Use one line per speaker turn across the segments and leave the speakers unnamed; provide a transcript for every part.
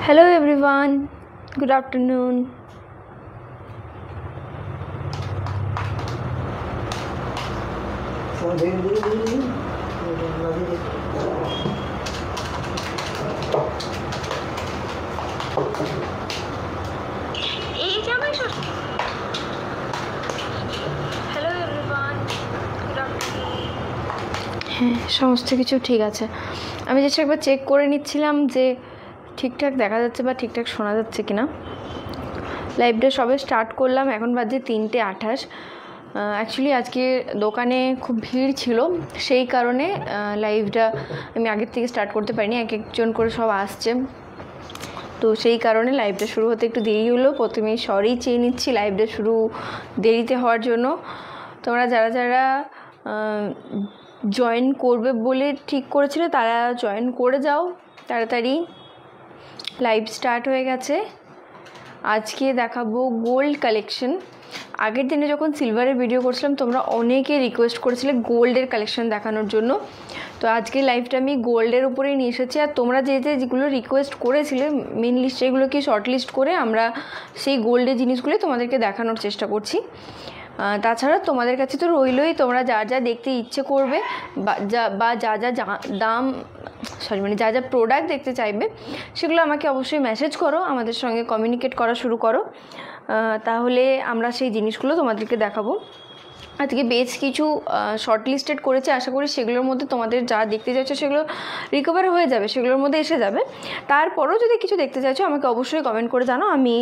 Hello everyone, good afternoon. Hello everyone, good afternoon. হ্যাঁ, সমস্ত কিছু ঠিক আছে। আমি জাস্ট একবার চেক করে নিচ্ছিলাম যে ঠিকঠাক দেখা যাচ্ছে বা ঠিকঠাক শোনা যাচ্ছে কিনা। লাইভটা সবে স্টার্ট করলাম, এখন বাজে 3:28। অ্যাকচুয়ালি আজকে দোকানে খুব ভিড় ছিল, সেই কারণে লাইভটা আমি আগের থেকে স্টার্ট করতে পারিনি। এক একজন করে সব আসছে, তো সেই কারণে লাইভটা শুরু হতে একটু দেরি হলো। প্রথমেই সরি চেয়ে নিচ্ছি লাইভটা শুরু দেরিতে হওয়ার জন্য। তোমরা যারা যারা জয়েন করবে বলে ঠিক করেছিলে তারা জয়েন করে যাও তাড়াতাড়ি। লাইভ স্টার্ট হয়ে গেছে। আজকে দেখাবো গোল্ড কালেকশন। আগের দিনে যখন সিলভারের ভিডিও করছিলাম তোমরা অনেকে রিকোয়েস্ট করেছিলে গোল্ডের কালেকশন দেখানোর জন্য, তো আজকে লাইভটা আমি গোল্ডের উপরেই নিয়ে এসেছি। আর তোমরা যেগুলো রিকোয়েস্ট করেছিলে মেন লিস্ট, সেগুলোকে শর্ট লিস্ট করে আমরা সেই গোল্ডের জিনিসগুলো তোমাদেরকে দেখানোর চেষ্টা করছি। তাছাড়া তোমাদের কাছে তো রইলই, তোমরা যা যা দেখতে ইচ্ছে করবে বা যা যা দাম যা যা প্রোডাক্ট দেখতে চাইবে সেগুলো আমাকে অবশ্যই মেসেজ করো, আমাদের সঙ্গে কমিউনিকেট করা শুরু করো, তাহলে আমরা সেই জিনিসগুলো তোমাদেরকে দেখাবো। আজকে বেশ কিছু শর্ট লিস্টেড করেছে, আশা করি সেগুলোর মধ্যে তোমাদের যা দেখতে চাইছো সেগুলো রিকভার হয়ে যাবে, সেগুলোর মধ্যে এসে যাবে। তারপরেও যদি কিছু দেখতে চাইছো আমাকে অবশ্যই কমেন্ট করে জানো, আমি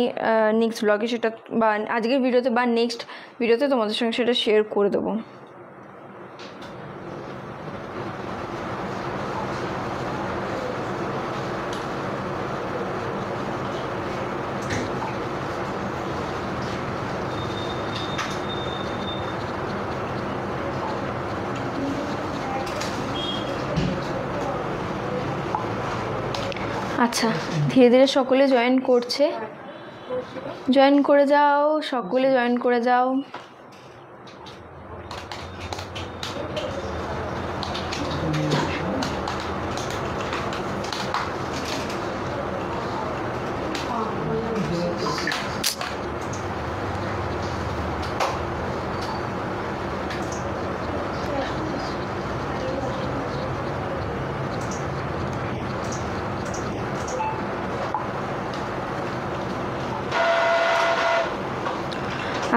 নেক্সট ব্লগে সেটা বা আজকের ভিডিওতে বা নেক্সট ভিডিওতে তোমাদের সঙ্গে সেটা শেয়ার করে দেবো। আচ্ছা, ধীরে ধীরে সকলে জয়েন করছে, জয়েন করে যাও, সকলে জয়েন করে যাও।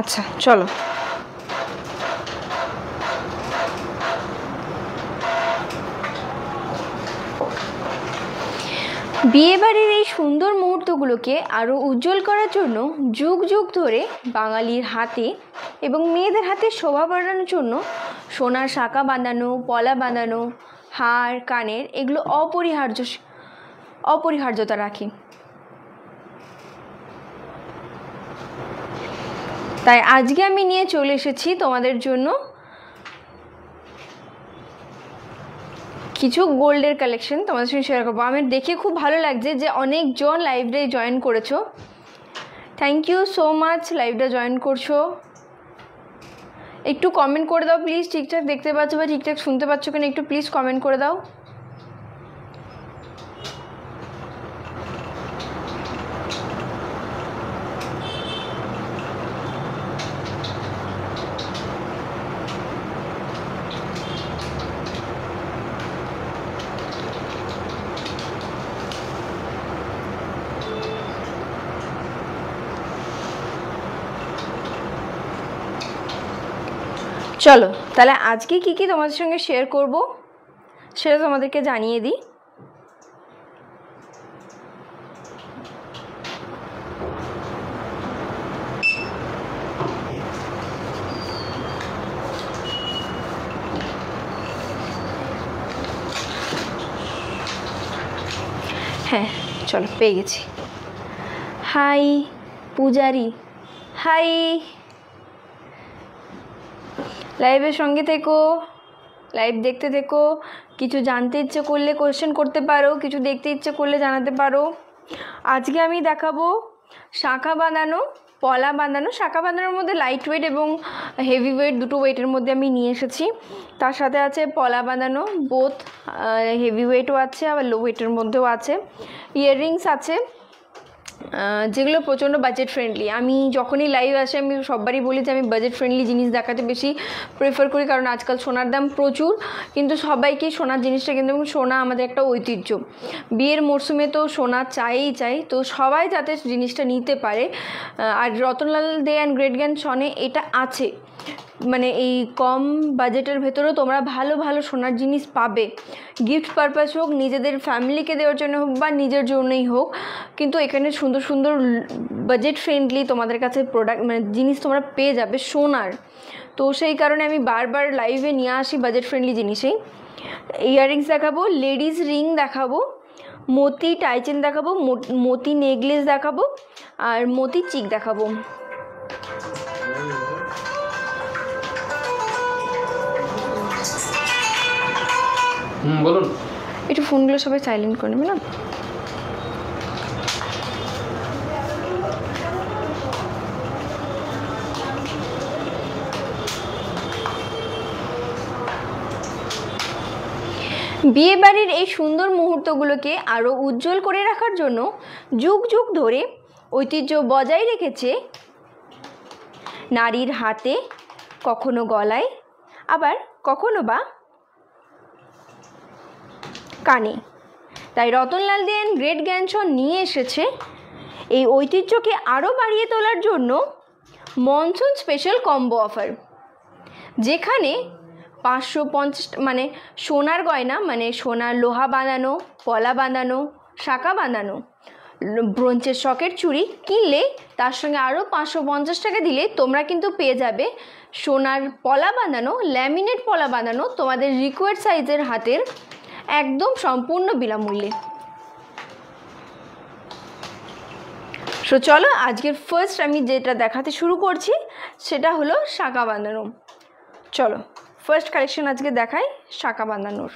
আচ্ছা চলো, বিয়েবাড়ির এই সুন্দর মুহূর্তগুলোকে আরও উজ্জ্বল করার জন্য যুগ যুগ ধরে বাঙালির হাতে এবং মেয়েদের হাতে শোভা বাড়ানোর জন্য সোনার শাঁখা বাঁধানো, পলা বাঁধানো, হার, কানের এগুলো অপরিহার্যতা রাখে। তাই আজকে আমি নিয়ে চলে এসেছি তোমাদের জন্য কিছু গোল্ডের কালেকশন, তোমাদের সঙ্গে শেয়ার করবো। আমার দেখে খুব ভালো লাগছে যে অনেকজন লাইভে জয়েন করেছো, থ্যাংক ইউ সো মাচ। লাইভটা জয়েন করছো, একটু কমেন্ট করে দাও প্লিজ, ঠিকঠাক দেখতে পাচ্ছ বা ঠিকঠাক শুনতে পাচ্ছ কিনা একটু প্লিজ কমেন্ট করে দাও। চলো তাহলে আজকে কি কি তোমাদের সঙ্গে শেয়ার করব সেটা তোমাদেরকে জানিয়ে দিই। হ্যাঁ চলো, পেয়ে গেছি। হাই পূজারি, হাই, লাইভের সঙ্গে থেকো, লাইভ দেখতে থেকো। কিছু জানতে ইচ্ছে করলে কোয়েশ্চেন করতে পারো, কিছু দেখতে ইচ্ছে করলে জানাতে পারো। আজকে আমি দেখাবো শাঁখা বাঁধানো, পলা বাঁধানো। শাঁখা বাঁধানোর মধ্যে লাইট ওয়েট এবং হেভি ওয়েট দুটো ওয়েটের মধ্যে আমি নিয়ে এসেছি। তার সাথে আছে পলা বাঁধানো, বোথ হেভি ওয়েটও আছে আবার লো ওয়েটের মধ্যেও আছে। ইয়াররিংস আছে, যেগুলো প্রচণ্ড বাজেট ফ্রেন্ডলি। আমি যখনই লাইভ আসে আমি সববারই বলি যে আমি বাজেট ফ্রেন্ডলি জিনিস দেখাতে বেশি প্রেফার করি, কারণ আজকাল সোনার দাম প্রচুর, কিন্তু সবাইকে সোনার জিনিসটা কিন্তু সোনা আমাদের একটা ঐতিহ্য, বিয়ের মরশুমে তো সোনা চাই, তো সবাই যাতে জিনিসটা নিতে পারে। আর রতনলাল দে অ্যান্ড গ্রেট গ্র্যান্ডসনে এটা আছে, মানে এই কম বাজেটের ভেতরেও তোমরা ভালো ভালো সোনার জিনিস পাবে, গিফট পারপাস হোক, নিজেদের ফ্যামিলিকে দেওয়ার জন্য হোক বা নিজের জন্যই হোক, কিন্তু এখানে সুন্দর সুন্দর বাজেট ফ্রেন্ডলি তোমাদের কাছে প্রোডাক্ট মানে জিনিস তোমরা পেয়ে যাবে সোনার। তো সেই কারণে আমি বারবার লাইভে নিয়ে আসি বাজেট ফ্রেন্ডলি জিনিসেই। ইয়াররিংস দেখাবো, লেডিস রিং দেখাবো, মতি টাইচেন দেখাবো, মতি নেকলেস দেখাবো, আর মতি চিক দেখাবো।
বলুন,
একটু ফোনগুলো সবাই সাইলেন্ট করে নেবে না। বিয়েবাড়ির এই সুন্দর মুহূর্তগুলোকে আরও উজ্জ্বল করে রাখার জন্য যুগ যুগ ধরে ঐতিহ্য বজায় রেখেছে নারীর হাতে, কখনো গলায়, আবার কখনো বা কানে। তাই Ratanlal Dey and great grandson নিয়ে এসেছে এই ঐতিহ্যকে আরও বাড়িয়ে তোলার জন্য মনসুন স্পেশাল কম্বো অফার, যেখানে 550 মানে সোনার গয়না, মানে সোনার লোহা বাঁধানো, পলা বাঁধানো, শাঁখা বাঁধানো, ব্রোঞ্জের শকের চুড়ি কিনলে তার সঙ্গে আরও 550 টাকা দিলে তোমরা কিন্তু পেয়ে যাবে সোনার পলা বাঁধানো, ল্যামিনেট পলা বাঁধানো তোমাদের রিকোয়ার্ড সাইজের হাতের, একদম সম্পূর্ণ বিনামূল্যে। সো চলো আজকের ফার্স্ট আমি যেটা দেখাতে শুরু করছি সেটা হলো শাঁখা বাঁধানো। চলো ফার্স্ট কালেকশন আজকে দেখাই শাঁখা বাঁধানোর।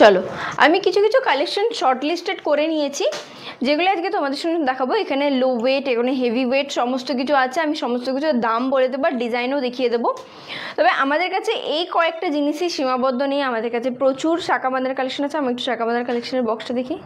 চলো আমি কিছু কিছু কালেকশন শর্ট লিস্টেড করে নিয়েছি, যেগুলো আজকে তোমাদের সঙ্গে দেখাবো। এখানে লো ওয়েট, এখানে হেভি ওয়েট সমস্ত কিছু আছে, আমি সমস্ত কিছুর দাম বলে দেবো আর ডিজাইনও দেখিয়ে দেবো। তবে আমাদের কাছে এই কয়েকটা জিনিসই সীমাবদ্ধ নেই, আমাদের কাছে প্রচুর শাঁখা বাঁধার কালেকশন আছে। আমি একটু শাঁখা বাঁধার কালেকশনের বক্সটা দেখি।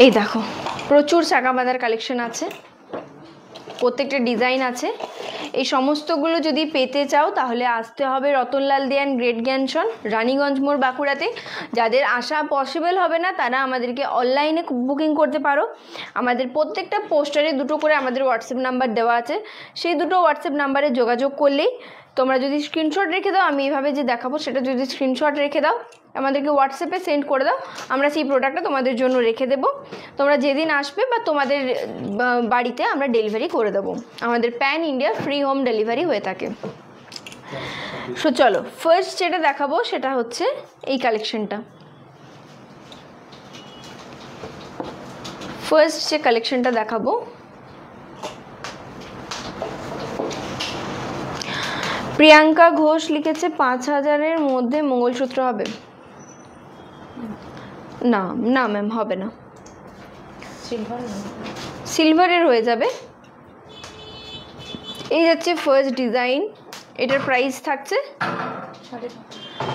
এই দেখো প্রচুর শাঁখা বাঁধার কালেকশন আছে, প্রত্যেকটা ডিজাইন আছে। এই সমস্তগুলো যদি পেতে চাও তাহলে আসতে হবে Ratanlal Dey and great grandson, Raniganj মোড়, বাঁকুড়াতে। যাদের আসা পসিবল হবে না তারা আমাদেরকে অনলাইনে বুকিং করতে পারো। আমাদের প্রত্যেকটা পোস্টারে দুটো করে আমাদের হোয়াটসঅ্যাপ নাম্বার দেওয়া আছে, সেই দুটো হোয়াটসঅ্যাপ নাম্বারে যোগাযোগ করলেই তোমরা যদি স্ক্রিনশট রেখে দাও, আমি এইভাবে যে দেখাবো সেটা যদি স্ক্রিনশট রেখে দাও আমাদেরকে হোয়াটসঅ্যাপে সেন্ড করে দাও, আমরা সেই প্রোডাক্টটা তোমাদের জন্য রেখে দেবো। তোমরা যেদিন আসবে বা তোমাদের বাড়িতে আমরা ডেলিভারি করে দেবো। আমাদের pan India free home delivery হয়ে থাকে। সো চলো ফার্স্ট যেটা দেখাবো সেটা হচ্ছে এই কালেকশনটা। ফার্স্ট যে কালেকশনটা দেখাবো প্রিয়াঙ্কা ঘোষ লিখেছে 5000-এর মধ্যে মঙ্গলসূত্র হবে না? না ম্যাম হবে না, সিলভারের হয়ে যাবে। এই যাচ্ছে ফার্স্ট ডিজাইন, এটার প্রাইস থাকছে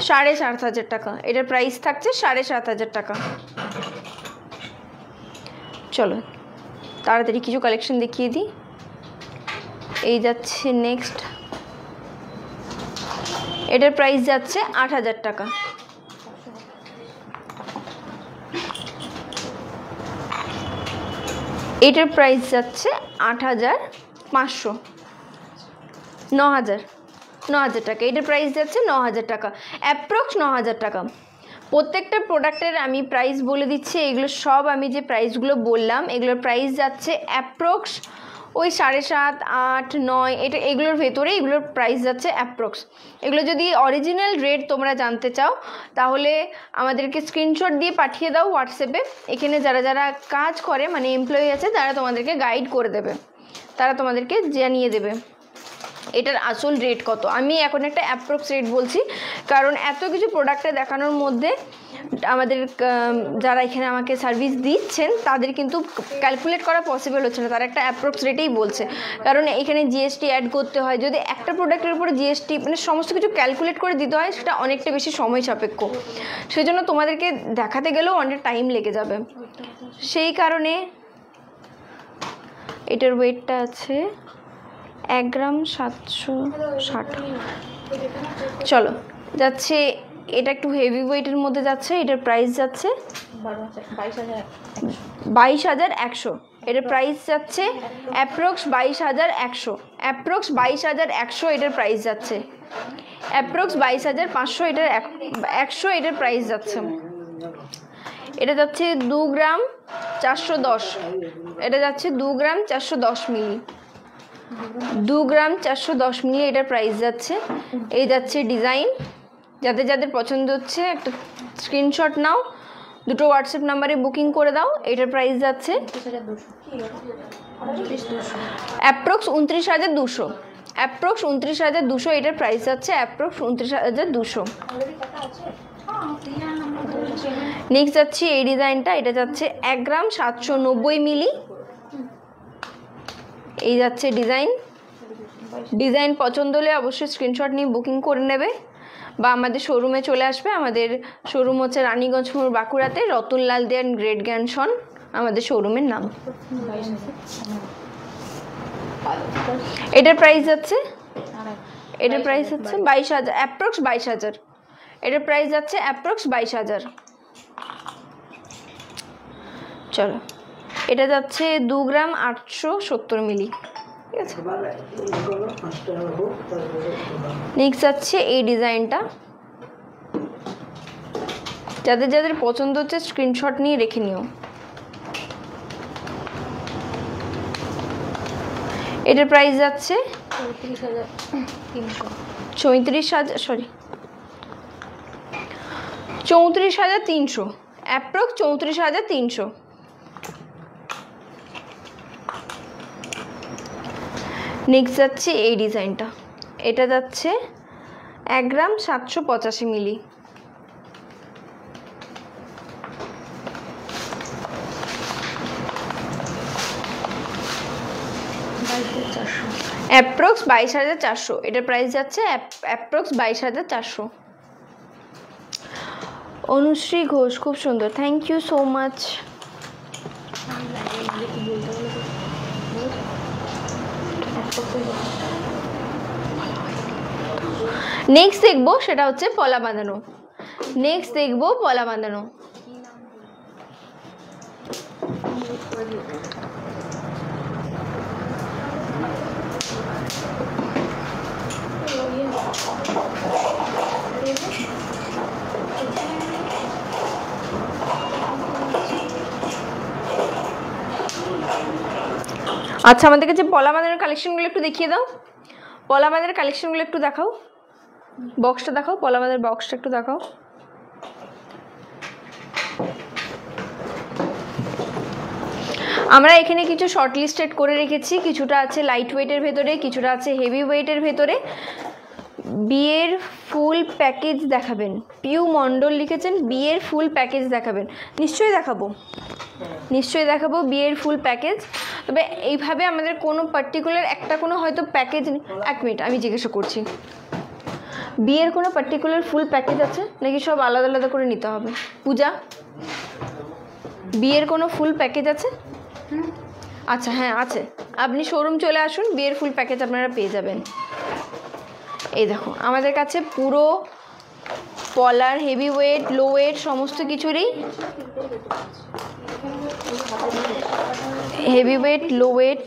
7500 টাকা। এটার প্রাইস থাকছে 7500 টাকা। চলো তাড়াতাড়ি কিছু কালেকশন দেখিয়ে দিই। এই যাচ্ছে নেক্সট, এটার প্রাইস যাচ্ছে 8,000 টাকা। এটার প্রাইস যাচ্ছে 8,500, 9,000 টাকা। এটার প্রাইস যাচ্ছে 9,000 টাকা, অ্যাপ্রক্স 9,000 টাকা। প্রত্যেকটা প্রোডাক্টের আমি প্রাইস বলে দিচ্ছি। এগুলো সব আমি যে প্রাইসগুলো বললাম এগুলোর প্রাইস যাচ্ছে অ্যাপ্রক্স ওই 7.5, 8, 9 এটা এগুলোর ভেতরে এগুলোর প্রাইস যাচ্ছে অ্যাপ্রক্স। এগুলো যদি অরিজিনাল রেট তোমরা জানতে চাও তাহলে আমাদেরকে স্ক্রিনশট দিয়ে পাঠিয়ে দাও হোয়াটসঅ্যাপে। এখানে যারা যারা কাজ করে মানে এমপ্লয়ি আছে তারা তোমাদেরকে গাইড করে দেবে, তারা তোমাদেরকে জানিয়ে দেবে এটার আসল রেট কত। আমি এখন একটা অ্যাপ্রক্স রেট বলছি, কারণ এত কিছু প্রোডাক্টে দেখানোর মধ্যে আমাদের যারা এখানে আমাকে সার্ভিস দিচ্ছেন তাদের কিন্তু ক্যালকুলেট করা পসিবল হচ্ছে না, তারা একটা অ্যাপ্রক্স রেটেই বলছে। কারণ এখানে জিএসটি অ্যাড করতে হয়, যদি একটা প্রোডাক্টের উপরে জিএসটি মানে সমস্ত কিছু ক্যালকুলেট করে দিতে হয় সেটা অনেকটা বেশি সময় সাপেক্ষ, সেই জন্য তোমাদেরকে দেখাতে গেলেও অনেক টাইম লেগে যাবে। সেই কারণে এটার ওয়েটটা আছে 1 গ্রাম 760। চলো যাচ্ছে, এটা একটু হেভি ওয়েটের মধ্যে যাচ্ছে। এটার প্রাইস যাচ্ছে 22,100। এটার প্রাইস যাচ্ছে অ্যাপ্রক্স 22,100, অ্যাপ্রক্স 22,100 এটার প্রাইস যাচ্ছে, অ্যাপ্রক্স 22,500 এটার 100 এটার প্রাইস যাচ্ছে। এটা যাচ্ছে 2 গ্রাম 410, এটা যাচ্ছে 2 গ্রাম 410 মিলি, 2 গ্রাম 410 মিলি এটার প্রাইস যাচ্ছে। এই যাচ্ছে ডিজাইন, যাদের যাদের পছন্দ হচ্ছে একটা স্ক্রিনশট নাও, দুটো হোয়াটসঅ্যাপ নাম্বারে বুকিং করে দাও। এটার প্রাইস যাচ্ছে অ্যাপ্রক্স 29,200, অ্যাপ্রক্স 29,200 এটার প্রাইস যাচ্ছে, অ্যাপ্রক্স 29,200। নেক্সট যাচ্ছে এই ডিজাইনটা, এটা যাচ্ছে 1 গ্রাম 790 মিলি। এই যাচ্ছে ডিজাইন পছন্দ হলে অবশ্যই স্ক্রিনশট নিয়ে বুকিং করে নেবে বা আমাদের শোরুমে চলে আসবে। আমাদের শোরুম হচ্ছে রানীগঞ্জ মোড়, বাঁকুড়াতে, রতনলাল দে অ্যান্ড গ্রেট জ্ঞানসন আমাদের শোরুমের নাম। এটার প্রাইস যাচ্ছে 22,000, অ্যাপ্রক্স 22,000। এটার প্রাইস যাচ্ছে অ্যাপ্রক্স 22,000। চলো এটা যাচ্ছে 2 গ্রাম 870 মিলি, ঠিক আছে। নেক্সট যাচ্ছে এই ডিজাইনটা, যাদের যাদের পছন্দ হচ্ছে স্ক্রিনশট নিয়ে রেখে নিও। এটার প্রাইস যাচ্ছে 34,300, অ্যাপ্রক্স 34,300। নেক্সট যাচ্ছে এই ডিজাইনটা, এটা যাচ্ছে 1 গ্রাম 785 মিলি, অ্যাপ্রক্স 22,400। এটার প্রাইস যাচ্ছে অ্যাপ্রক্স 22,400। অনুশ্রী ঘোষ, খুব সুন্দর, thank you so much. Next দেখবো সেটা হচ্ছে পলা বাঁধানো, নেক্সট দেখবো পলা বাঁধানো। আচ্ছা আমাদের কাছে পলা বাঁধানোর কালেকশনগুলো একটু দেখিয়ে দাও, পলা বাঁধানোর কালেকশনগুলো একটু দেখাও, বক্সটা দেখাও, পলা বাঁধানোর বক্সটা একটু দেখাও। আমরা এখানে কিছু শর্ট লিস্টেড করে রেখেছি, কিছুটা আছে লাইট ওয়েটের ভেতরে, কিছুটা আছে হেভি ওয়েটের ভেতরে। বিয়ের ফুল প্যাকেজ দেখাবেন, পিউ মণ্ডল লিখেছেন বিয়ের ফুল প্যাকেজ দেখাবেন। নিশ্চয়ই দেখাবো, নিশ্চয়ই দেখাবো বিয়ের ফুল প্যাকেজ। তবে এইভাবে আমাদের কোনো পার্টিকুলার একটা কোনো হয়তো প্যাকেজ নেই। 1 মিনিট আমি জিজ্ঞাসা করছি, বিয়ের কোনো পার্টিকুলার ফুল প্যাকেজ আছে নাকি সব আলাদা আলাদা করে নিতে হবে? পূজা, বিয়ের কোনো ফুল প্যাকেজ আছে? আচ্ছা হ্যাঁ আছে, আপনি শোরুম চলে আসুন, বিয়ের ফুল প্যাকেজ আপনারা পেয়ে যাবেন। এই দেখো আমাদের কাছে পুরো পলার, হেভি ওয়েট, লো ওয়েট সমস্ত কিছুরই, হেভি ওয়েট, লো ওয়েট,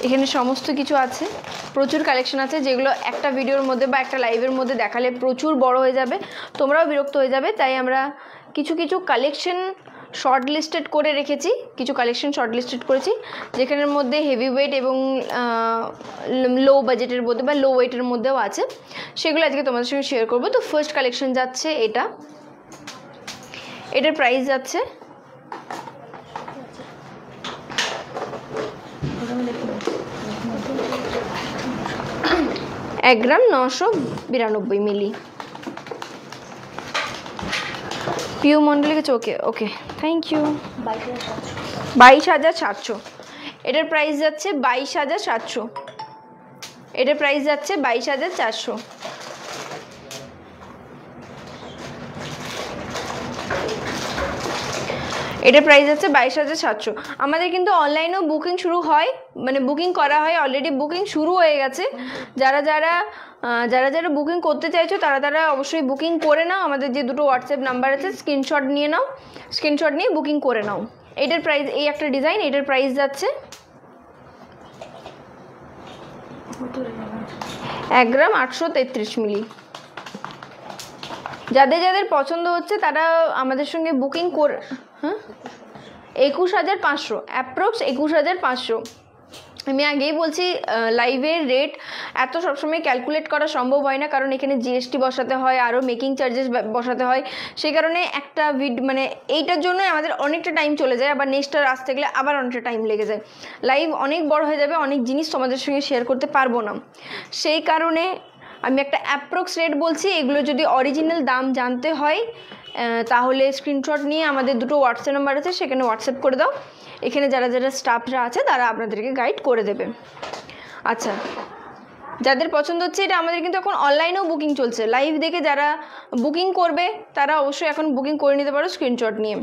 এখানে সমস্ত কিছু আছে, প্রচুর কালেকশন আছে যেগুলো একটা ভিডিওর মধ্যে বা একটা লাইভের মধ্যে দেখালে প্রচুর বড় হয়ে যাবে, তোমরাও বিরক্ত হয়ে যাবে। তাই আমরা কিছু কিছু কালেকশন শর্ট লিস্টেড করে রেখেছি, কিছু কালেকশন শর্ট লিস্টেড করেছি যেখানের মধ্যে হেভি ওয়েট এবং লো বাজেটের মধ্যে বা লো ওয়েটের মধ্যেও আছে, সেগুলো আজকে তোমাদের সঙ্গে শেয়ার করবো। তো ফার্স্ট কালেকশন যাচ্ছে এটা, এটার প্রাইস যাচ্ছে 1 গ্রাম 992 মিলি। পিউ মন্ডলিকে চোখে, ওকে থ্যাংক ইউ। 22,700, এটার প্রাইস যাচ্ছে 22,700, এটার প্রাইস যাচ্ছে 22,400। এটার প্রাইস আছে 22,700। আমাদের কিন্তু অনলাইনেও বুকিং শুরু হয়, মানে বুকিং করা হয়, অলরেডি বুকিং শুরু হয়ে গেছে। যারা যারা বুকিং করতে চাইছো তারা অবশ্যই বুকিং করে নাও, আমাদের যে দুটো হোয়াটসঅ্যাপ নাম্বার আছে স্ক্রিনশট নিয়ে নাও, স্ক্রিনশট নিয়ে বুকিং করে নাও। এটার প্রাইস, এই একটা ডিজাইন, এটার প্রাইস যাচ্ছে 1 গ্রাম 833 মিলি। যাদের যাদের পছন্দ হচ্ছে তারা আমাদের সঙ্গে বুকিং করে, হ্যাঁ 21,500, অ্যাপ্রক্স 21,500। আমি আগেই বলছি লাইভের রেট এত সবসময় ক্যালকুলেট করা সম্ভব হয় না, কারণ এখানে জিএসটি বসাতে হয়, আরও মেকিং চার্জেস বসাতে হয়, সেই কারণে একটা মানে এইটার জন্যই আমাদের অনেকটা টাইম চলে যায়, আবার নেক্সটটা আসতে গেলে আবার অনেকটা টাইম লেগে যায়, লাইভ অনেক বড় হয়ে যাবে, অনেক জিনিস তোমাদের সঙ্গে শেয়ার করতে পারবো না, সেই কারণে আমি একটা অ্যাপ্রক্স রেট বলছি। এগুলো যদি অরিজিনাল দাম জানতে হয় তাহলে স্ক্রিনশট নিয়ে আমাদের দুটো হোয়াটসঅ্যাপ নাম্বার আছে, সেখানে হোয়াটসঅ্যাপ করে দাও, এখানে যারা যারা স্টাফরা আছে তারা আপনাদেরকে গাইড করে দেবে। আচ্ছা, যাদের পছন্দ হচ্ছে, এটা আমাদের কিন্তু এখন অনলাইনেও বুকিং চলছে, লাইভ দেখে যারা বুকিং করবে তারা অবশ্যই এখন বুকিং করে নিতে পারো স্ক্রিনশট নিয়ে।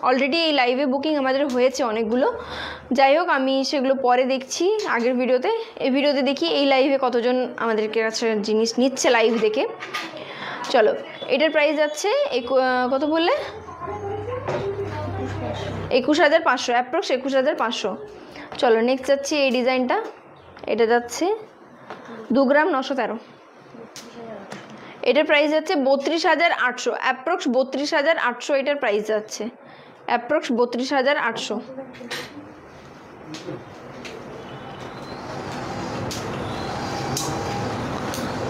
অলরেডি এই লাইভে বুকিং আমাদের হয়েছে অনেকগুলো, যাই হোক আমি সেগুলো পরে দেখছি আগের ভিডিওতে, এই ভিডিওতে দেখি এই লাইভে কতজন আমাদের কাছে জিনিস নিচ্ছে লাইভ দেখে। চলো, এটার প্রাইস যাচ্ছে কত বললে, 21,500, অ্যাপ্রক্স 21,500। চলো নেক্সট যাচ্ছি এই ডিজাইনটা, এটা যাচ্ছে 2 গ্রাম 913, এটার প্রাইস যাচ্ছে 32,800, অ্যাপ্রক্স 32,800, এটার প্রাইস যাচ্ছে অ্যাপ্রক্স 32,800।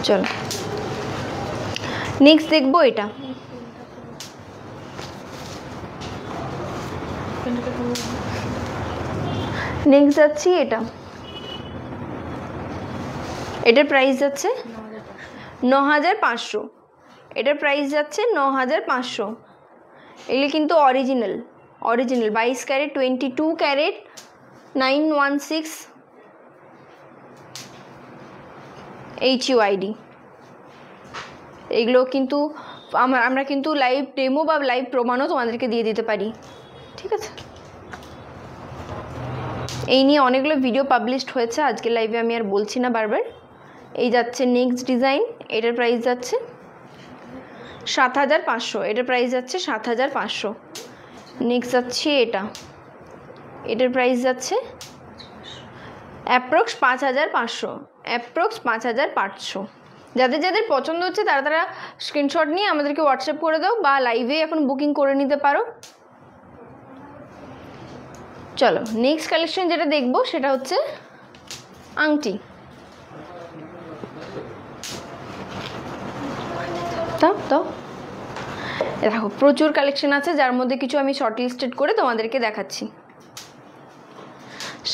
চলো নেক্সট দেখবো এটা, নেক্সট যাচ্ছি এটা, এটার প্রাইস যাচ্ছে 9,500, এটার প্রাইস যাচ্ছে 9,500। এগুলো কিন্তু অরিজিনাল 22 ক্যারেট, 22 ক্যারেট 916 HUID। এগুলো কিন্তু আমরা কিন্তু লাইভ ডেমো বা লাইভ প্রমাণও তোমাদেরকে দিয়ে দিতে পারি, ঠিক আছে। এই নিয়ে অনেকগুলো ভিডিও পাবলিশড হয়েছে, আজকে লাইভে আমি আর বলছি না বারবার। এই যাচ্ছে নেক্সট ডিজাইন, এটার প্রাইস যাচ্ছে 7,500, এটার প্রাইস যাচ্ছে 7,500। নেক্সট যাচ্ছে এটা, এটার প্রাইস যাচ্ছে অ্যাপ্রক্স 5,500, অ্যাপ্রক্স 5,500। যাদের যাদের পছন্দ হচ্ছে তারা স্ক্রিনশট নিয়ে আমাদেরকে হোয়াটসঅ্যাপ করে দাও, বা লাইভে এখন বুকিং করে নিতে পারো। চলো নেক্সট কালেকশন যেটা দেখবো সেটা হচ্ছে আংটি। তো দেখো প্রচুর কালেকশন আছে, যার মধ্যে কিছু আমি শর্ট লিস্টেড করে তোমাদেরকে দেখাচ্ছি।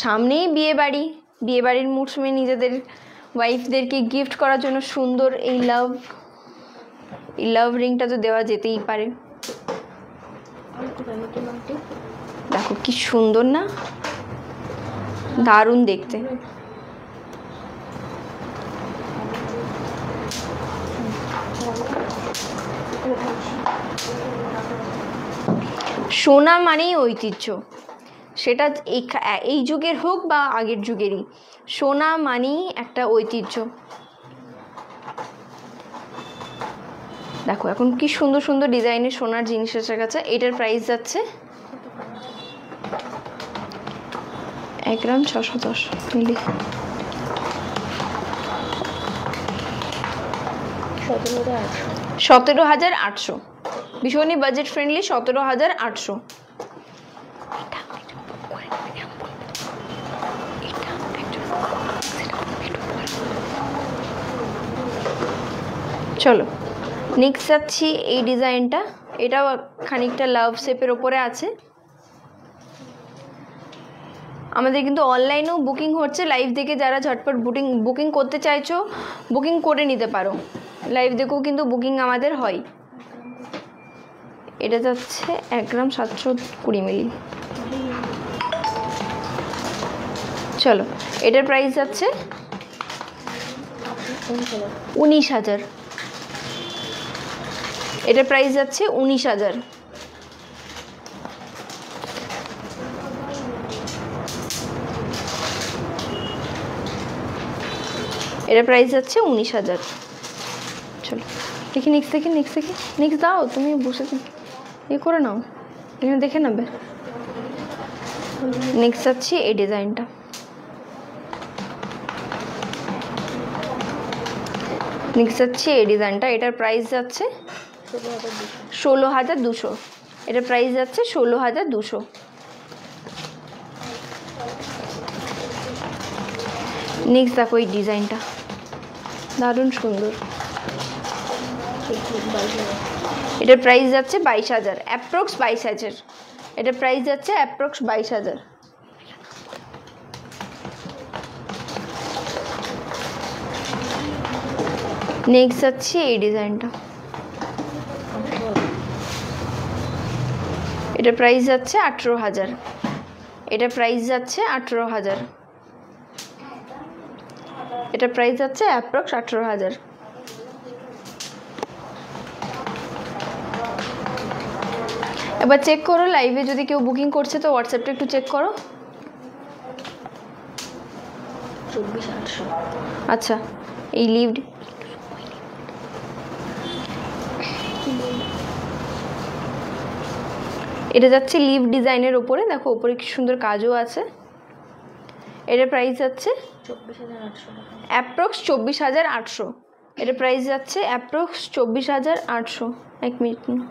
সামনেই বিয়েবাড়ির মরশুমে নিজেদের ওয়াইফদেরকে গিফট করার জন্য সুন্দর এই লাভ রিংটা তো দেওয়া যেতেই পারে। দেখো কি সুন্দর না, দারুণ দেখতে। সোনা মানেই ঐতিহ্য, সেটা এই যুগের হোক বা আগের যুগেরই, সোনা মানেই একটা ঐতিহ্য। দেখো এখন কি সুন্দর সুন্দর ডিজাইনের সোনার জিনিস এসে গেছে। এটার প্রাইস যাচ্ছে 1 গ্রাম 610 মিলি, 17,800, ভীষণই বাজেট ফ্রেন্ডলি, 17,800। চলো নেক্সট যাচ্ছি এই ডিজাইনটা, এটাও খানিকটা লাভ শেপের ওপরে আছে। আমাদের কিন্তু অনলাইনেও বুকিং হচ্ছে, লাইভ দেখে যারা ঝটপট বুকিং করতে চাইছো বুকিং করে নিতে পারো, লাইভ দেখেও কিন্তু বুকিং আমাদের হয়। এটা যাচ্ছে 1 গ্রাম 720 মিলি। চলো এটার প্রাইস যাচ্ছে 19,000, এটার প্রাইস যাচ্ছে 19,000। এটার প্রাইস যাচ্ছে 19,000। চলো দেখি নেক্সট, নেক্সট দাও, তুমি বসে করে নাও, এখানে দেখে নেবে। নেক্সট যাচ্ছি এই ডিজাইনটা, এটার প্রাইস যাচ্ছে 16,200, এটার প্রাইস যাচ্ছে 16,200। নেক্সট দেখো এই ডিজাইনটা দারুণ সুন্দর, এটার প্রাইস যাচ্ছে 22,000, অ্যাপ্রক্স 22,000, এটার প্রাইস যাচ্ছে অ্যাপ্রক্স 22,000। নেক্সট যাচ্ছে এই ডিজাইনটা, এটার প্রাইস যাচ্ছে 18,000, এটার প্রাইস যাচ্ছে 18,000, এটার প্রাইস যাচ্ছে অ্যাপ্রক্স 18,000। এবার চেক করো লাইভে যদি কেউ বুকিং করছে তো হোয়াটসঅ্যাপটা একটু চেক করো। 24,800। আচ্ছা এই লিভড এটা যাচ্ছে লিভ ডিজাইনের ওপরে, দেখো ওপরে কি সুন্দর কাজও আছে। এটার প্রাইস যাচ্ছে 24,800, অ্যাপ্রক্স 24,800, এটার প্রাইস যাচ্ছে অ্যাপ্রক্স 24,800। 1 মিনিট না,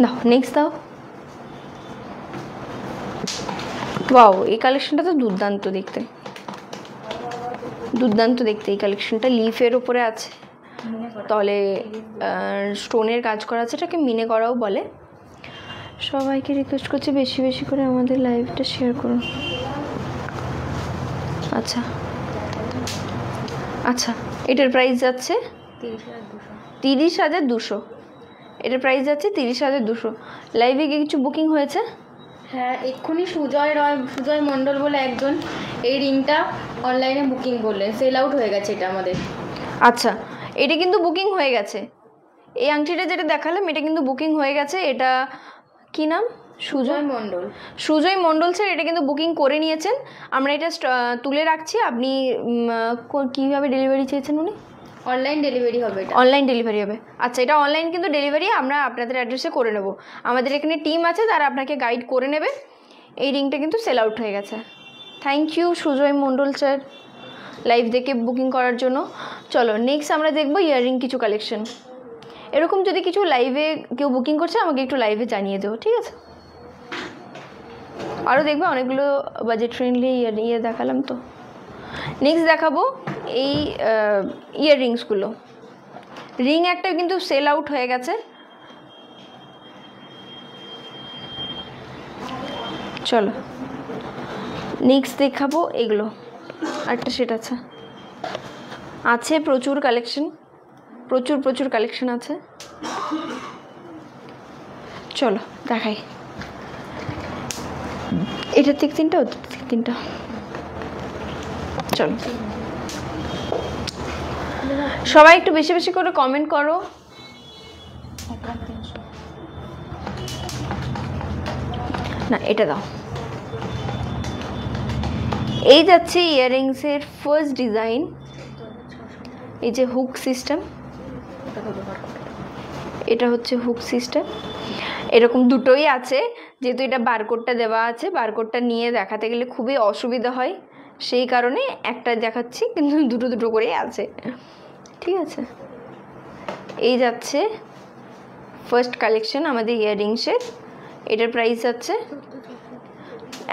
দাও নেক্সট দাও। ওয়াও এই কালেকশনটা তো দুর্দান্ত দেখতে, এই কালেকশনটা লিফের উপরে আছে, তলে স্টোনের কাজ করা আছে, এটাকে মিনে করাও বলে। সবাইকে রিকোয়েস্ট করছি বেশি বেশি করে আমাদের লাইভটা শেয়ার করুন। আচ্ছা আচ্ছা এটার প্রাইস যাচ্ছে 30,200, এটার প্রাইস যাচ্ছে 30,200। লাইভে গিয়ে কিছু বুকিং হয়েছে?
হ্যাঁ এক্ষুনি সুজয় মণ্ডল বলে একজন এই রিংটা অনলাইনে বুকিং করলেন, সেল আউট হয়ে গেছে এটা আমাদের।
আচ্ছা এটা কিন্তু বুকিং হয়ে গেছে, এই আংটিটা যেটা দেখালাম এটা কিন্তু বুকিং হয়ে গেছে। এটা কি নাম? সুজয় মণ্ডল স্যার, এটা কিন্তু বুকিং করে নিয়েছেন। আমরা এটা তুলে রাখছি। আপনি কীভাবে ডেলিভারি চেয়েছেন উনি?
অনলাইন ডেলিভারি হবে, এটা
অনলাইন ডেলিভারি হবে। আচ্ছা এটা অনলাইন কিন্তু ডেলিভারি আমরা আপনাদের অ্যাড্রেসে করে নেব। আমাদের এখানে টিম আছে তারা আপনাকে গাইড করে নেবে। এই রিংটা কিন্তু সেল আউট হয়ে গেছে। Thank you Sujay Mondal sir live দেখে বুকিং করার জন্য। চলো নেক্সট আমরা দেখবো ইয়াররিং কিছু কালেকশন। এরকম যদি কিছু লাইভে কেউ বুকিং করছে আমাকে একটু লাইভে জানিয়ে দেবো, ঠিক আছে? আরও দেখবে অনেকগুলো বাজেট ফ্রেন্ডলি ইয়ে দেখালাম। তো নেক্সট দেখাবো এই ইয়াররিংসগুলো। রিং একটা কিন্তু সেল আউট হয়ে গেছে। চলো নেক্সট দেখাবো এগুলো। আরেকটা সেট আছে, আছে প্রচুর কালেকশন, প্রচুর কালেকশন আছে। চলো দেখাই। এটার থেকে তিনটা, ওটার থেকে তিনটা। চলো সবাই একটু বেশি বেশি করে কমেন্ট করো। না এটা দাও। এই যাচ্ছে ইয়াররিংসের ফার্স্ট ডিজাইন, এই যে হুক সিস্টেম, এটা হচ্ছে হুক সিস্টেম। এরকম দুটোই আছে, যেহেতু এটা বারকোডটা দেওয়া আছে, বারকোডটা নিয়ে দেখাতে গেলে খুবই অসুবিধা হয়, সেই কারণে একটা দেখাচ্ছি, কিন্তু দুটো দুটো করেই আছে, ঠিক আছে। এই যাচ্ছে ফার্স্ট কালেকশন আমাদের ইয়াররিংসের। এটার প্রাইস আছে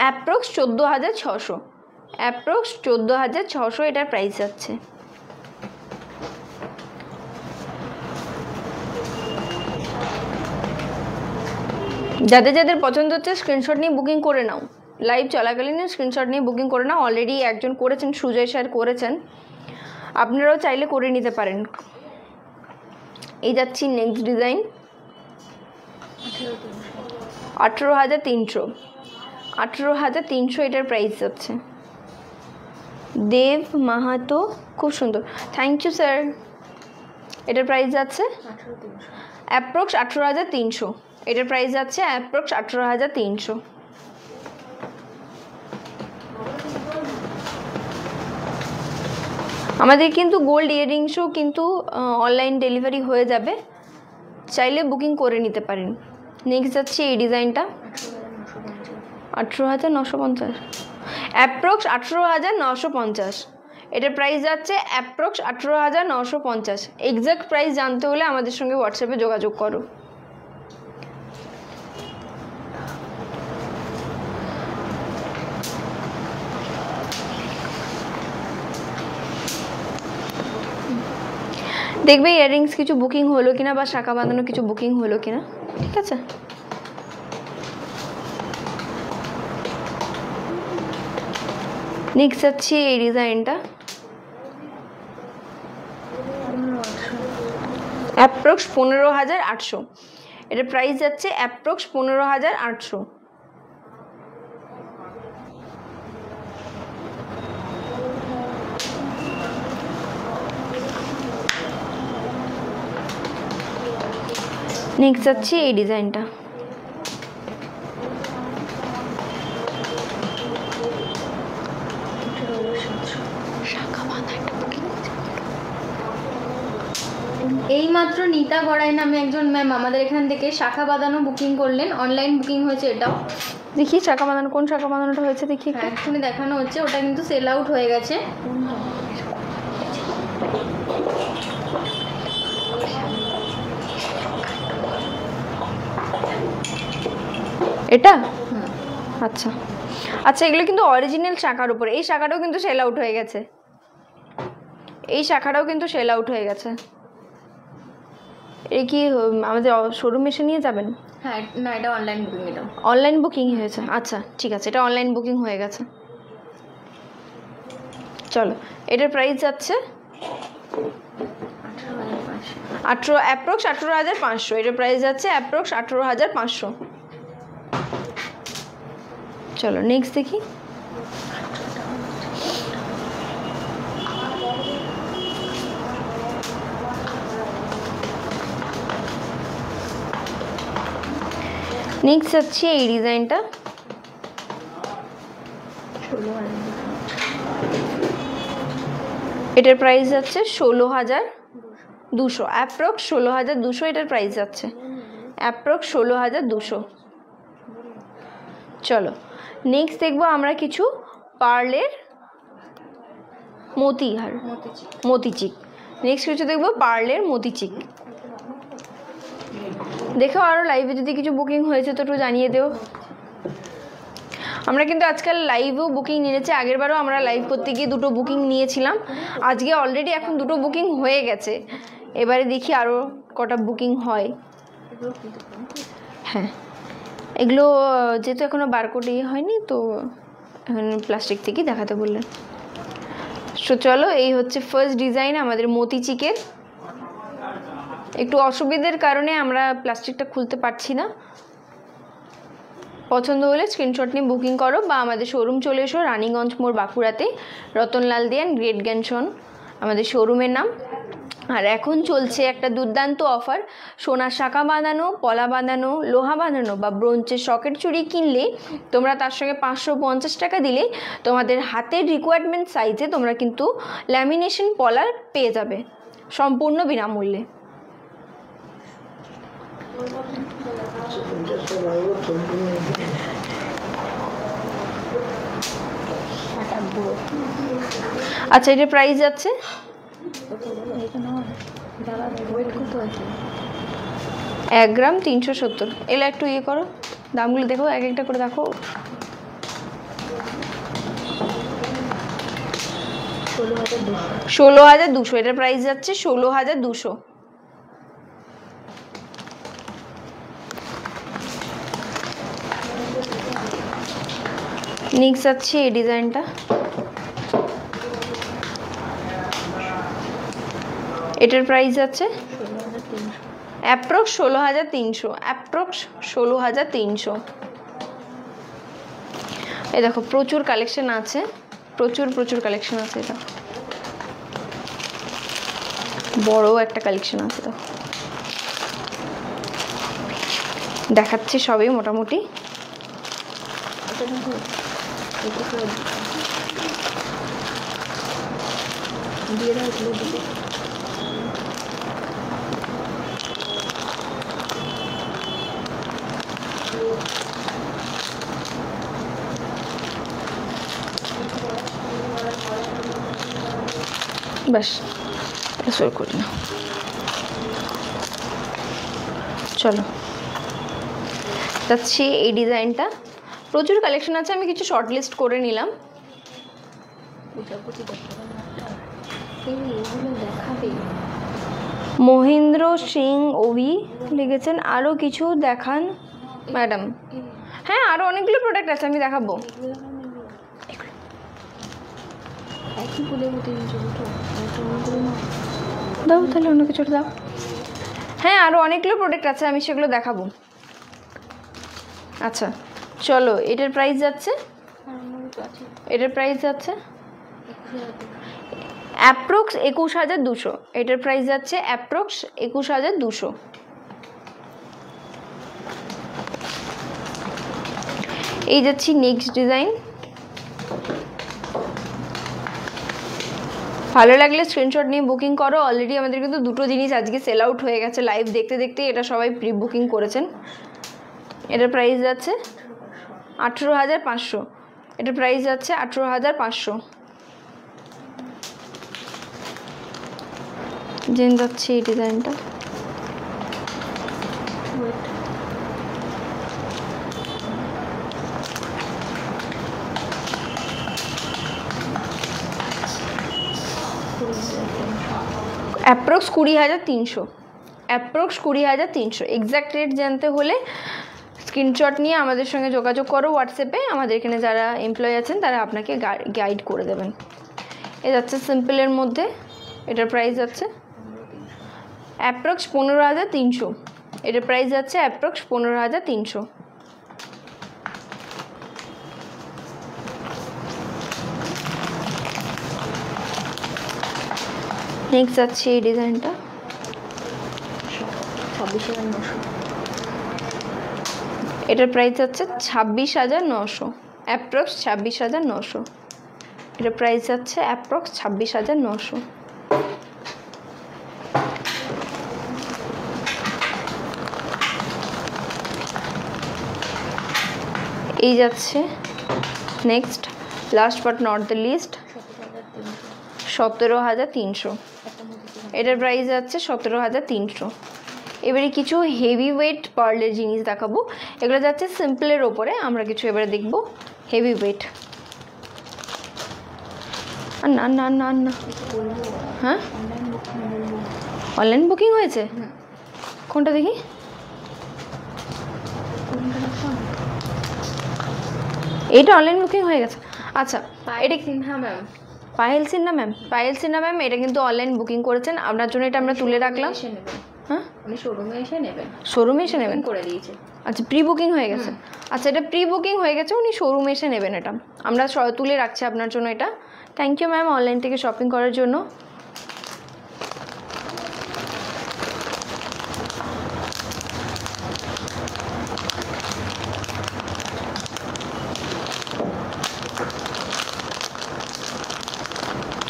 অ্যাপ্রক্স 14,600, অ্যাপ্রক্স 14,600 এটার প্রাইস আছে। যাদের যাদের পছন্দ হচ্ছে স্ক্রিনশট নিয়ে বুকিং করে নাও, লাইভ চলাকালীন স্ক্রিনশট নিয়ে বুকিং করে নাও। অলরেডি একজন করেছেন, সুজয় স্যার করেছেন, আপনারাও চাইলে করে নিতে পারেন। এই যাচ্ছি নেক্সট ডিজাইন, 18,300, 18,300 এটার প্রাইস যাচ্ছে। দেব মাহাতো, খুব সুন্দর, থ্যাংক ইউ স্যার। এটার প্রাইস যাচ্ছে অ্যাপ্রক্স 18,300, এটার প্রাইস যাচ্ছে অ্যাপ্রক্স 18,300। আমাদের কিন্তু গোল্ড ইয়াররিংসও কিন্তু অনলাইন ডেলিভারি হয়ে যাবে, চাইলে বুকিং করে নিতে পারেন। নেক্সট যাচ্ছে এই ডিজাইনটা 18,950, অ্যাপ্রক্স 18,950, এটার প্রাইস যাচ্ছে অ্যাপ্রক্স 18,950। এক্স্যাক্ট প্রাইস জানতে হলে আমাদের সঙ্গে হোয়াটসঅ্যাপে যোগাযোগ করো। দেখবে ইয়াররিংস কিছু বুকিং হলো কিনা, বা শাখা বাঁধানো কিছু বুকিং হলো কিনা, ঠিক আছে। নেক্সট যাচ্ছে এই ডিজাইনটা, অ্যাপ্রক্স 15,800, এটার প্রাইস যাচ্ছে অ্যাপ্রক্স 15,800। নেক্সট যাচ্ছে এই ডিজাইনটা,
এইমাত্র নিতা গড়াই নামে একজন ম্যাম আমাদের এখান থেকে শাখা বাঁধানো বুকিং করলেন, অনলাইন বুকিং হয়েছে। এটাও
দেখি শাখা বাঁধানো, কোন শাখা বাঁধানোটা হয়েছে দেখি।
এক্ষুনি দেখানো হচ্ছে, ওটা কিন্তু সেল আউট হয়ে গেছে।
এটা আচ্ছা আচ্ছা, এগুলো কিন্তু অরিজিনাল শাখার উপরে। এই শাখাটাও কিন্তু সেল আউট হয়ে গেছে, এই শাখাটাও কিন্তু সেল আউট হয়ে গেছে। এই কি আমাদের শোরুম এসে নিয়ে যাবেন?
হ্যাঁ, না এটা অনলাইন বুকিং, এটা
অনলাইন বুকিং হয়েছে, আচ্ছা ঠিক আছে, এটা অনলাইন বুকিং হয়ে গেছে। চলো এটার প্রাইস যাচ্ছে অ্যাপ্রক্স 18,500, এটার প্রাইস যাচ্ছে অ্যাপ্রক্স 18,500। চলো নেক্সট দেখি। নেক্সট যাচ্ছে এই ডিজাইনটা, এটার প্রাইস যাচ্ছে 16,200, অ্যাপ্রক্স 16,200 এটার প্রাইস যাচ্ছে, অ্যাপ্রক্স 16,200। চলো নেক্সট দেখবো আমরা কিছু পার্লের মতিহার, মতিচিক। নেক্সট কিছু দেখবো পার্লের মতিচিক। দেখো আরও লাইভে যদি কিছু বুকিং হয়েছে তো একটু জানিয়ে দিও। আমরা কিন্তু আজকাল লাইভেও বুকিং নিয়েছি, আগেরবারও আমরা লাইভ করতে গিয়ে দুটো বুকিং নিয়েছিলাম, আজকে অলরেডি এখন দুটো বুকিং হয়ে গেছে, এবারে দেখি আরও কটা বুকিং হয়। হ্যাঁ, এগুলো যেহেতু এখনও বারকোড হয়নি তো এখন প্লাস্টিক থেকেই দেখাতে বললেন। সো চলো, এই হচ্ছে ফার্স্ট ডিজাইন আমাদের মতিচিকের। একটু অসুবিধার কারণে আমরা প্লাস্টিকটা খুলতে পারছি না। পছন্দ হলে স্ক্রিনশট নিয়ে বুকিং করো বা আমাদের শোরুম চলে এসো, রানীগঞ্জ মোড়, বাঁকুড়াতে, রতনলাল দিয়ান গ্রেট গ্যানশন আমাদের শোরুমের নাম। আর এখন চলছে একটা দুর্দান্ত অফার। সোনার শাঁখা বাঁধানো, পলা বাঁধানো, লোহা বাঁধানো বা ব্রোঞ্জের সকেট চুড়ি কিনলে তোমরা তার সঙ্গে 550 টাকা দিলে তোমাদের হাতের রিকোয়ারমেন্ট সাইজে তোমরা কিন্তু ল্যামিনেশন পলার পেয়ে যাবে সম্পূর্ণ বিনামূল্যে। আচ্ছা, এটার প্রাইস যাচ্ছে 1 গ্রাম 370। এলা একটু ইয়ে করো, দামগুলো দেখো, এক একটা করে দেখো। 16,200। এটার প্রাইস যাচ্ছে 16,200। নেক্সট আছে এই ডিজাইনটা। এটার প্রাইস যাচ্ছে অ্যাপ্রক্স 16,300, অ্যাপ্রক্স 16,300। এই দেখো প্রচুর কালেকশন আছে, প্রচুর কালেকশন আছে। এটা বড় একটা কালেকশন আছে, দেখো দেখাচ্ছি সবই মোটামুটি। বাস এটা শুরু করি না, চলো যাচ্ছি এই ডিজাইনটা। প্রচুর কালেকশন আছে, আমি কিছু শর্ট লিস্ট করে নিলাম। মহেন্দ্র সিং ওভি লিখেছেন, আরও কিছু দেখান ম্যাডাম। হ্যাঁ, আরও অনেকগুলো প্রোডাক্ট আছে, আমি দেখাবো। দাও তাহলে অন্য কিছু দাও। হ্যাঁ, আরও অনেকগুলো প্রোডাক্ট আছে, আমি সেগুলো দেখাবো। আচ্ছা চলো, এটার প্রাইস যাচ্ছে অ্যাপ্রক্স 21,200। এটার প্রাইস যাচ্ছে অ্যাপ্রক্স 21,200। এই যাচ্ছি নেক্সট ডিজাইন। ভালো লাগলে স্ক্রিনশট নিয়ে বুকিং করো। অলরেডি আমাদের কিন্তু দুটো জিনিস আজকে সেল আউট হয়ে গেছে, লাইভ দেখতে দেখতে এটা সবাই প্রি বুকিং করেছেন। এটার প্রাইস যাচ্ছে 18,500। এটার প্রাইস যাচ্ছে 18,500। জেনে যাচ্ছে এই ডিজাইনটা। Approx 20,300, approx 20,300। এক্স্যাক্ট রেট জানতে হলে স্ক্রিনশট নিয়ে আমাদের সঙ্গে যোগাযোগ করো হোয়াটসঅ্যাপে। আমাদের এখানে যারা এমপ্লয়ি আছেন তারা আপনাকে গাইড করে দেবেন। এ যাচ্ছে সিম্পলের মধ্যে। এটার প্রাইস যাচ্ছে অ্যাপ্রক্স 15,300। এটার প্রাইস যাচ্ছে অ্যাপ্রক্স 15,300। নেক্সট যাচ্ছে এই ডিজাইনটা 26,900। এটার প্রাইস যাচ্ছে 26,900, অ্যাপ্রক্স 26,900। এটার প্রাইস যাচ্ছে অ্যাপ্রক্স 26,900। এই যাচ্ছে next, last but not the least, 17,300। এটার প্রাইস যাচ্ছে 17,300। এবারে কিছু হেভি ওয়েট পার্লের জিনিস দেখাবো। এগুলো যাচ্ছে সিম্পলের ওপরে, আমরা কিছু এবারে দেখব হেভি ওয়েট। না না না না, হ্যাঁ অনলাইন বুকিং হয়েছে? কোনটা দেখি। এটা অনলাইন বুকিং হয়ে গেছে। আচ্ছা, এটা
Sinha ma'am,
Payel Sinha ma'am, Payel Sinha ma'am এটা কিন্তু অনলাইন বুকিং করেছেন, আপনার জন্য এটা আমরা তুলে রাখলাম। হ্যাঁ,
উনি শোরুমে এসে নেবেন।
শোরুমে এসে নেবেন
করে দিয়েছে।
আচ্ছা, প্রি বুকিং হয়ে গেছে। আচ্ছা, এটা প্রি বুকিং হয়ে গেছে, উনি শোরুমে এসে নেবেন, এটা আমরা তুলে রাখছি আপনার জন্য এটা। থ্যাংক ইউ ম্যাম অনলাইন থেকে শপিং করার জন্য।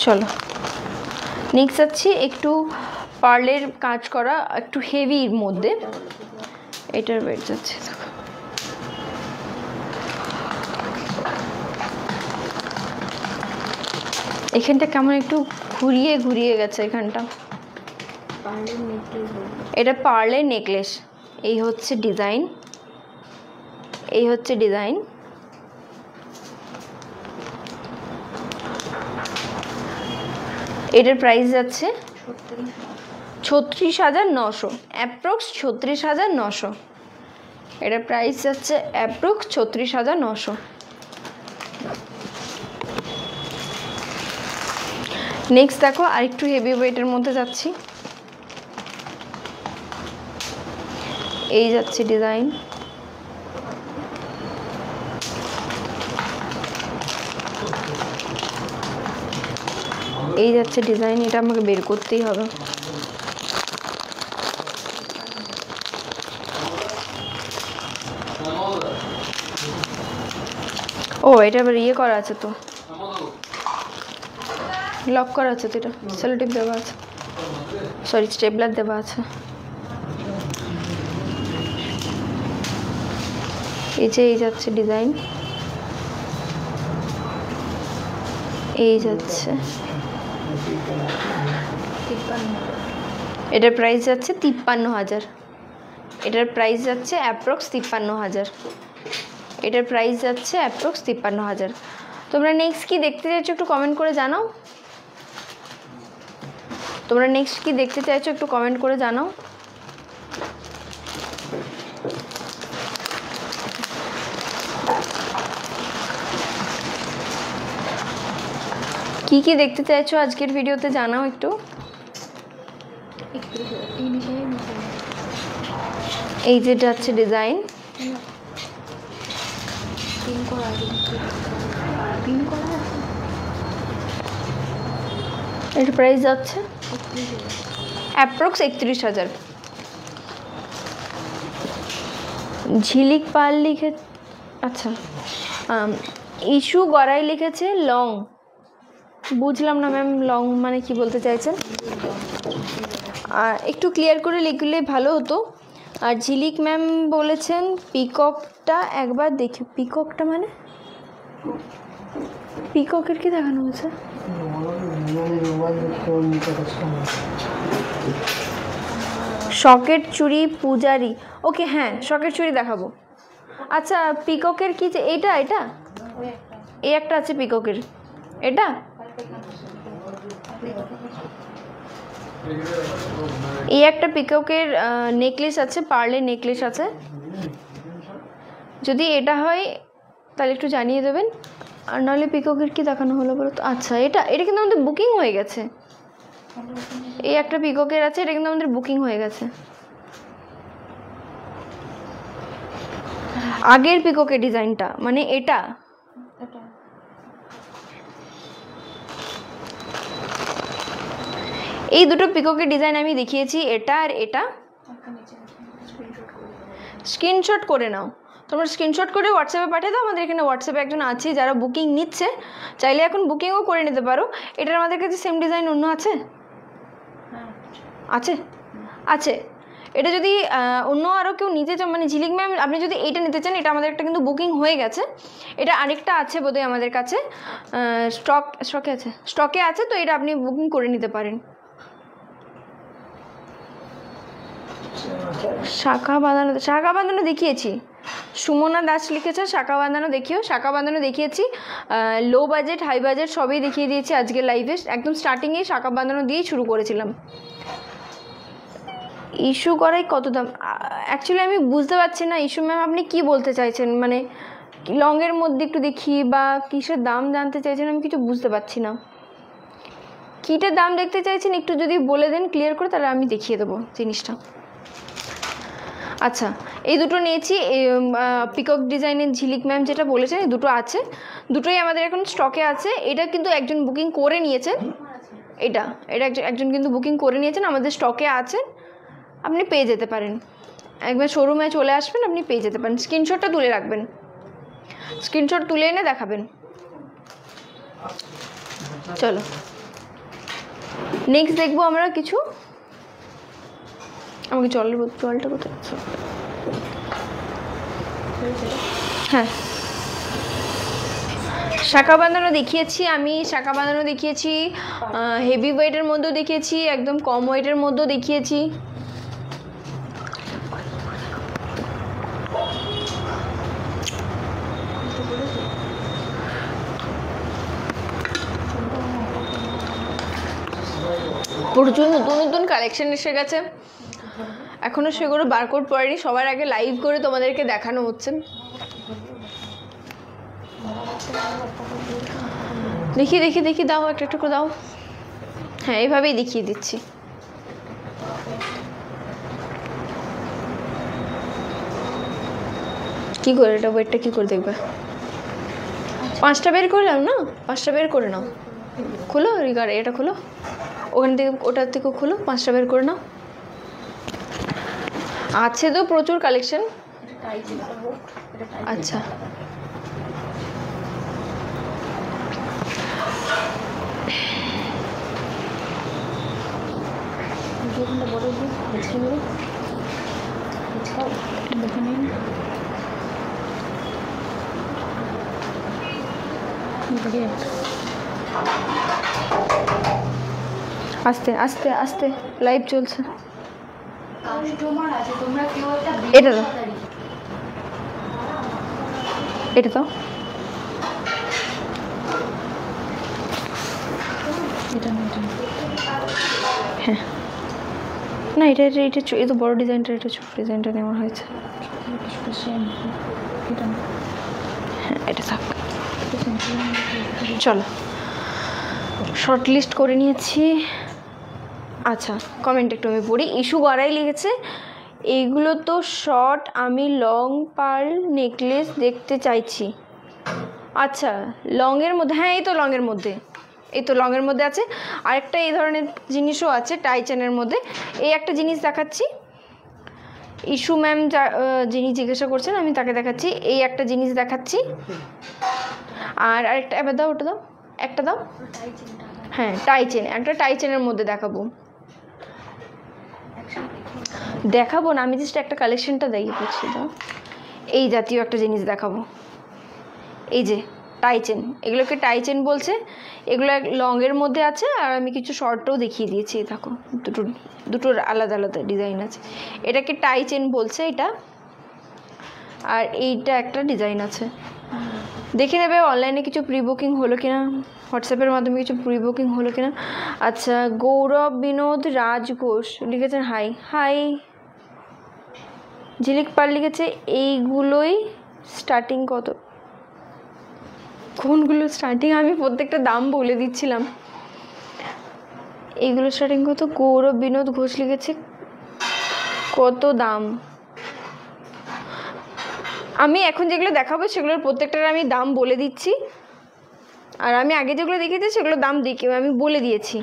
চলো নেক্সট যাচ্ছি একটু পার্লের কাজ করা, একটু হেভির মধ্যে। এটার ওয়েট যাচ্ছে, এখানটা কেমন একটু ঘুরিয়ে ঘুরিয়ে গেছে এখানটা। এটা পার্লের নেকলেস, এই হচ্ছে ডিজাইন, এই হচ্ছে ডিজাইন। এটার প্রাইস যাচ্ছে 36,900, অ্যাপ্রক্স 36,900। এটার প্রাইস যাচ্ছে অ্যাপ্রক্স 36,900। নেক্সট দেখো আরেকটু হেভি ওয়েটের মধ্যে যাচ্ছি, এই যাচ্ছে ডিজাইন। এই যাচ্ছে ডিজাইন, এটা আমাকে বের করতেই হবে। ও এটা আবার ইয়ে করা আছে তো, লক করা আছে তো, এটা সেলো টেপ দেওয়া আছে, সরি স্টেপলার দেওয়া আছে। এই যে এই যাচ্ছে ডিজাইন, এই যাচ্ছে। এটার প্রাইস যাচ্ছে 53,000। এটার প্রাইস যাচ্ছে অ্যাপ্রক্স 53,000। এটার প্রাইস যাচ্ছে অ্যাপ্রক্স 53,000। তোমরা নেক্সট কি দেখতে চাইছো একটু কমেন্ট করে জানাও। তোমরা নেক্সট কি দেখতে চাইছো একটু কমেন্ট করে জানাও। কি কি দেখতে চাইছো আজকের ভিডিওতে জানাও একটু। এই যেটা হচ্ছে ডিজাইন, এর প্রাইস যাচ্ছে অ্যাপ্রক্স 31,000। ঝিলিক পাল লিখে, আচ্ছা ইস্যু গড়াই লিখেছে লং, বুঝলাম না ম্যাম লং মানে কি বলতে চাইছেন, একটু ক্লিয়ার করে লিখলে ভালো হতো। আর ঝিলিক ম্যাম বলেছেন পিককটা একবার দেখি। পিককটা মানে পিককের কি দেখানো হয়েছে? শকেট চুড়ি পূজারি, ওকে হ্যাঁ শকেট চুড়ি দেখাবো। আচ্ছা পিককের কি যে এটা, এটা এই একটা আছে পিককের, এটা এই একটা পিককের নেকলেস আছে, পার্লের নেকলেস আছে। যদি এটা হয় তাহলে একটু জানিয়ে দেবেন, আর নাহলে পিককের কি দেখানো হলো বলো তো। আচ্ছা এটা এটা কিন্তু আমাদের বুকিং হয়ে গেছে, এই একটা পিককের আছে, এটা কিন্তু আমাদের বুকিং হয়ে গেছে। আগের পিককের ডিজাইনটা মানে এটা, এই দুটো পিককের ডিজাইন আমি দেখিয়েছি, এটা আর এটা। স্ক্রিনশট করে নাও, তোমরা স্ক্রিনশট করে হোয়াটসঅ্যাপে পাঠিয়ে দাও। আমাদের এখানে হোয়াটসঅ্যাপে একজন আছে যারা বুকিং নিচ্ছে, চাইলে এখন বুকিংও করে নিতে পারো। এটার আমাদের কাছে সেম ডিজাইন অন্য আছে, আছে আছে। এটা যদি অন্য আরও কেউ নিতে চান, মানে ঝিলিক ম্যাম আপনি যদি এইটা নিতে চান, এটা আমাদের একটা কিন্তু বুকিং হয়ে গেছে। এটা আরেকটা আছে বোধহয় আমাদের কাছে, স্টকে আছে, তো এটা আপনি বুকিং করে নিতে পারেন। শাখা বাঁধানো দেখিয়েছি, সুমনা দাস লিখেছে শাখা বাঁধানো দেখিও, শাখা বাঁধানো দেখিয়েছি। লো বাজেট হাই বাজেট সবই দেখিয়ে দিয়েছি আজকে লাইভে, একদম স্টার্টিংয়ে শাখা বাঁধানো দিয়েই শুরু করেছিলাম। ইস্যু করাই কত দাম? অ্যাকচুয়ালি আমি বুঝতে পারছি না ইস্যু ম্যাম আপনি কি বলতে চাইছেন, মানে লংয়ের মধ্যে একটু দেখি বা কিসের দাম জানতে চাইছেন, আমি কিছু বুঝতে পারছি না। কীটার দাম দেখতে চাইছেন একটু যদি বলে দেন ক্লিয়ার করে, তাহলে আমি দেখিয়ে দেবো জিনিসটা। আচ্ছা, এই দুটো নিয়েছি, পিকক ডিজাইনের ঝিলিক ম্যাম যেটা বলেছেন, এই দুটো আছে, দুটোই আমাদের এখন স্টকে আছে। এটা কিন্তু একজন বুকিং করে নিয়েছেন, এটা এটা একজন কিন্তু বুকিং করে নিয়েছেন, আমাদের স্টকে আছে, আপনি পেয়ে যেতে পারেন। একবার শোরুমে চলে আসবেন, আপনি পেয়ে যেতে পারেন। স্ক্রিনশটটা তুলে রাখবেন, স্ক্রিনশট তুলে এনে দেখাবেন। চলো নেক্সট দেখবো আমরা কিছু। আমাকে জলটা কোথায় আছে? হ্যাঁ, শাখা বাঁধানো দেখিয়েছি আমি, শাখা বাঁধানো দেখিয়েছি, হেভি ওয়েটের মধ্যেও দেখিয়েছি, একদম কম ওয়েটের মধ্যেও দেখিয়েছি। প্রচুর নতুন নতুন কালেকশন এসে গেছে, এখনও সেগুলো বারকোড পড়েনি, সবার আগে লাইভ করে তোমাদেরকে দেখানো হচ্ছে। দেখি দেখি দেখি, দাও একটা একটু করে দাও। হ্যাঁ, এইভাবেই দেখিয়ে দিচ্ছি। কি করে এটা ওয়েটটা কি করে দেখবে? 5টা বের করলাম না, 5টা বের করে নাও, খুলো রিগার, এটা খুলো, ওখান থেকে ওটার থেকেও খুলো, 5টা বের করে নাও। আছে তো প্রচুর কালেকশন। আচ্ছা, আস্তে আস্তে আস্তে, লাইভ চলছে। এটা দাও, এটা দাও, হ্যাঁ না, এটা এটা এটা এই তো বড় ডিজাইনটা, এটা ছোট ডিজাইনটা নেওয়া হয়েছে। হ্যাঁ, এটা থাক। চলো শর্ট লিস্ট করে নিয়েছি। আচ্ছা, কমেন্ট একটু আমি পড়ি। ইস্যু গড়াই লিখেছে, এইগুলো তো শর্ট, আমি লং পার্ল নেকলেস দেখতে চাইছি। আচ্ছা, লংয়ের মধ্যে, হ্যাঁ এই তো লংয়ের মধ্যে, এই তো লংয়ের মধ্যে আছে। আরেকটা এই ধরনের জিনিসও আছে টাই চেনের মধ্যে। এই একটা জিনিস দেখাচ্ছি, ইস্যু ম্যাম যিনি জিজ্ঞাসা করছেন আমি তাকে দেখাচ্ছি। এই একটা জিনিস দেখাচ্ছি, আর আরেকটা, এবার দাও, ওটা দাও, একটা দাও। হ্যাঁ, টাই চেন, একটা টাই চেনের মধ্যে দেখাবো না, আমি জাস্ট একটা কালেকশনটা দেখিয়ে বলছি। দাও, এই জাতীয় একটা জিনিস দেখাবো, এই যে টাই চেন, এগুলোকে টাই চেন বলছে। এগুলো লংয়ের মধ্যে আছে, আর আমি কিছু শর্টও দেখিয়ে দিয়েছি। দেখো, দুটোর আলাদা আলাদা ডিজাইন আছে। এটাকে টাই চেন বলছে এটা, আর এইটা একটা ডিজাইন আছে। দেখে নেবে অনলাইনে কিছু প্রি বুকিং হলো কিনা, হোয়াটসঅ্যাপের মাধ্যমে কিছু প্রি বুকিং হলো কিনা। আচ্ছা, গৌরব বিনোদ রাজ ঘোষ লিখেছেন হাই হাই। ঝিলিক পাল লিখেছে এইগুলোই স্টার্টিং কত? কোনগুলো স্টার্টিং? আমি প্রত্যেকটা দাম বলে দিচ্ছিলাম। এইগুলো স্টার্টিং কত? গৌরব বিনোদ ঘোষ লিখেছে কত দাম? আমি এখন যেগুলো দেখাবো সেগুলোর প্রত্যেকটার আমি দাম বলে দিচ্ছি, আর আমি আগে যেগুলো দেখেছি সেগুলোর দাম আমি বলে দিয়েছি।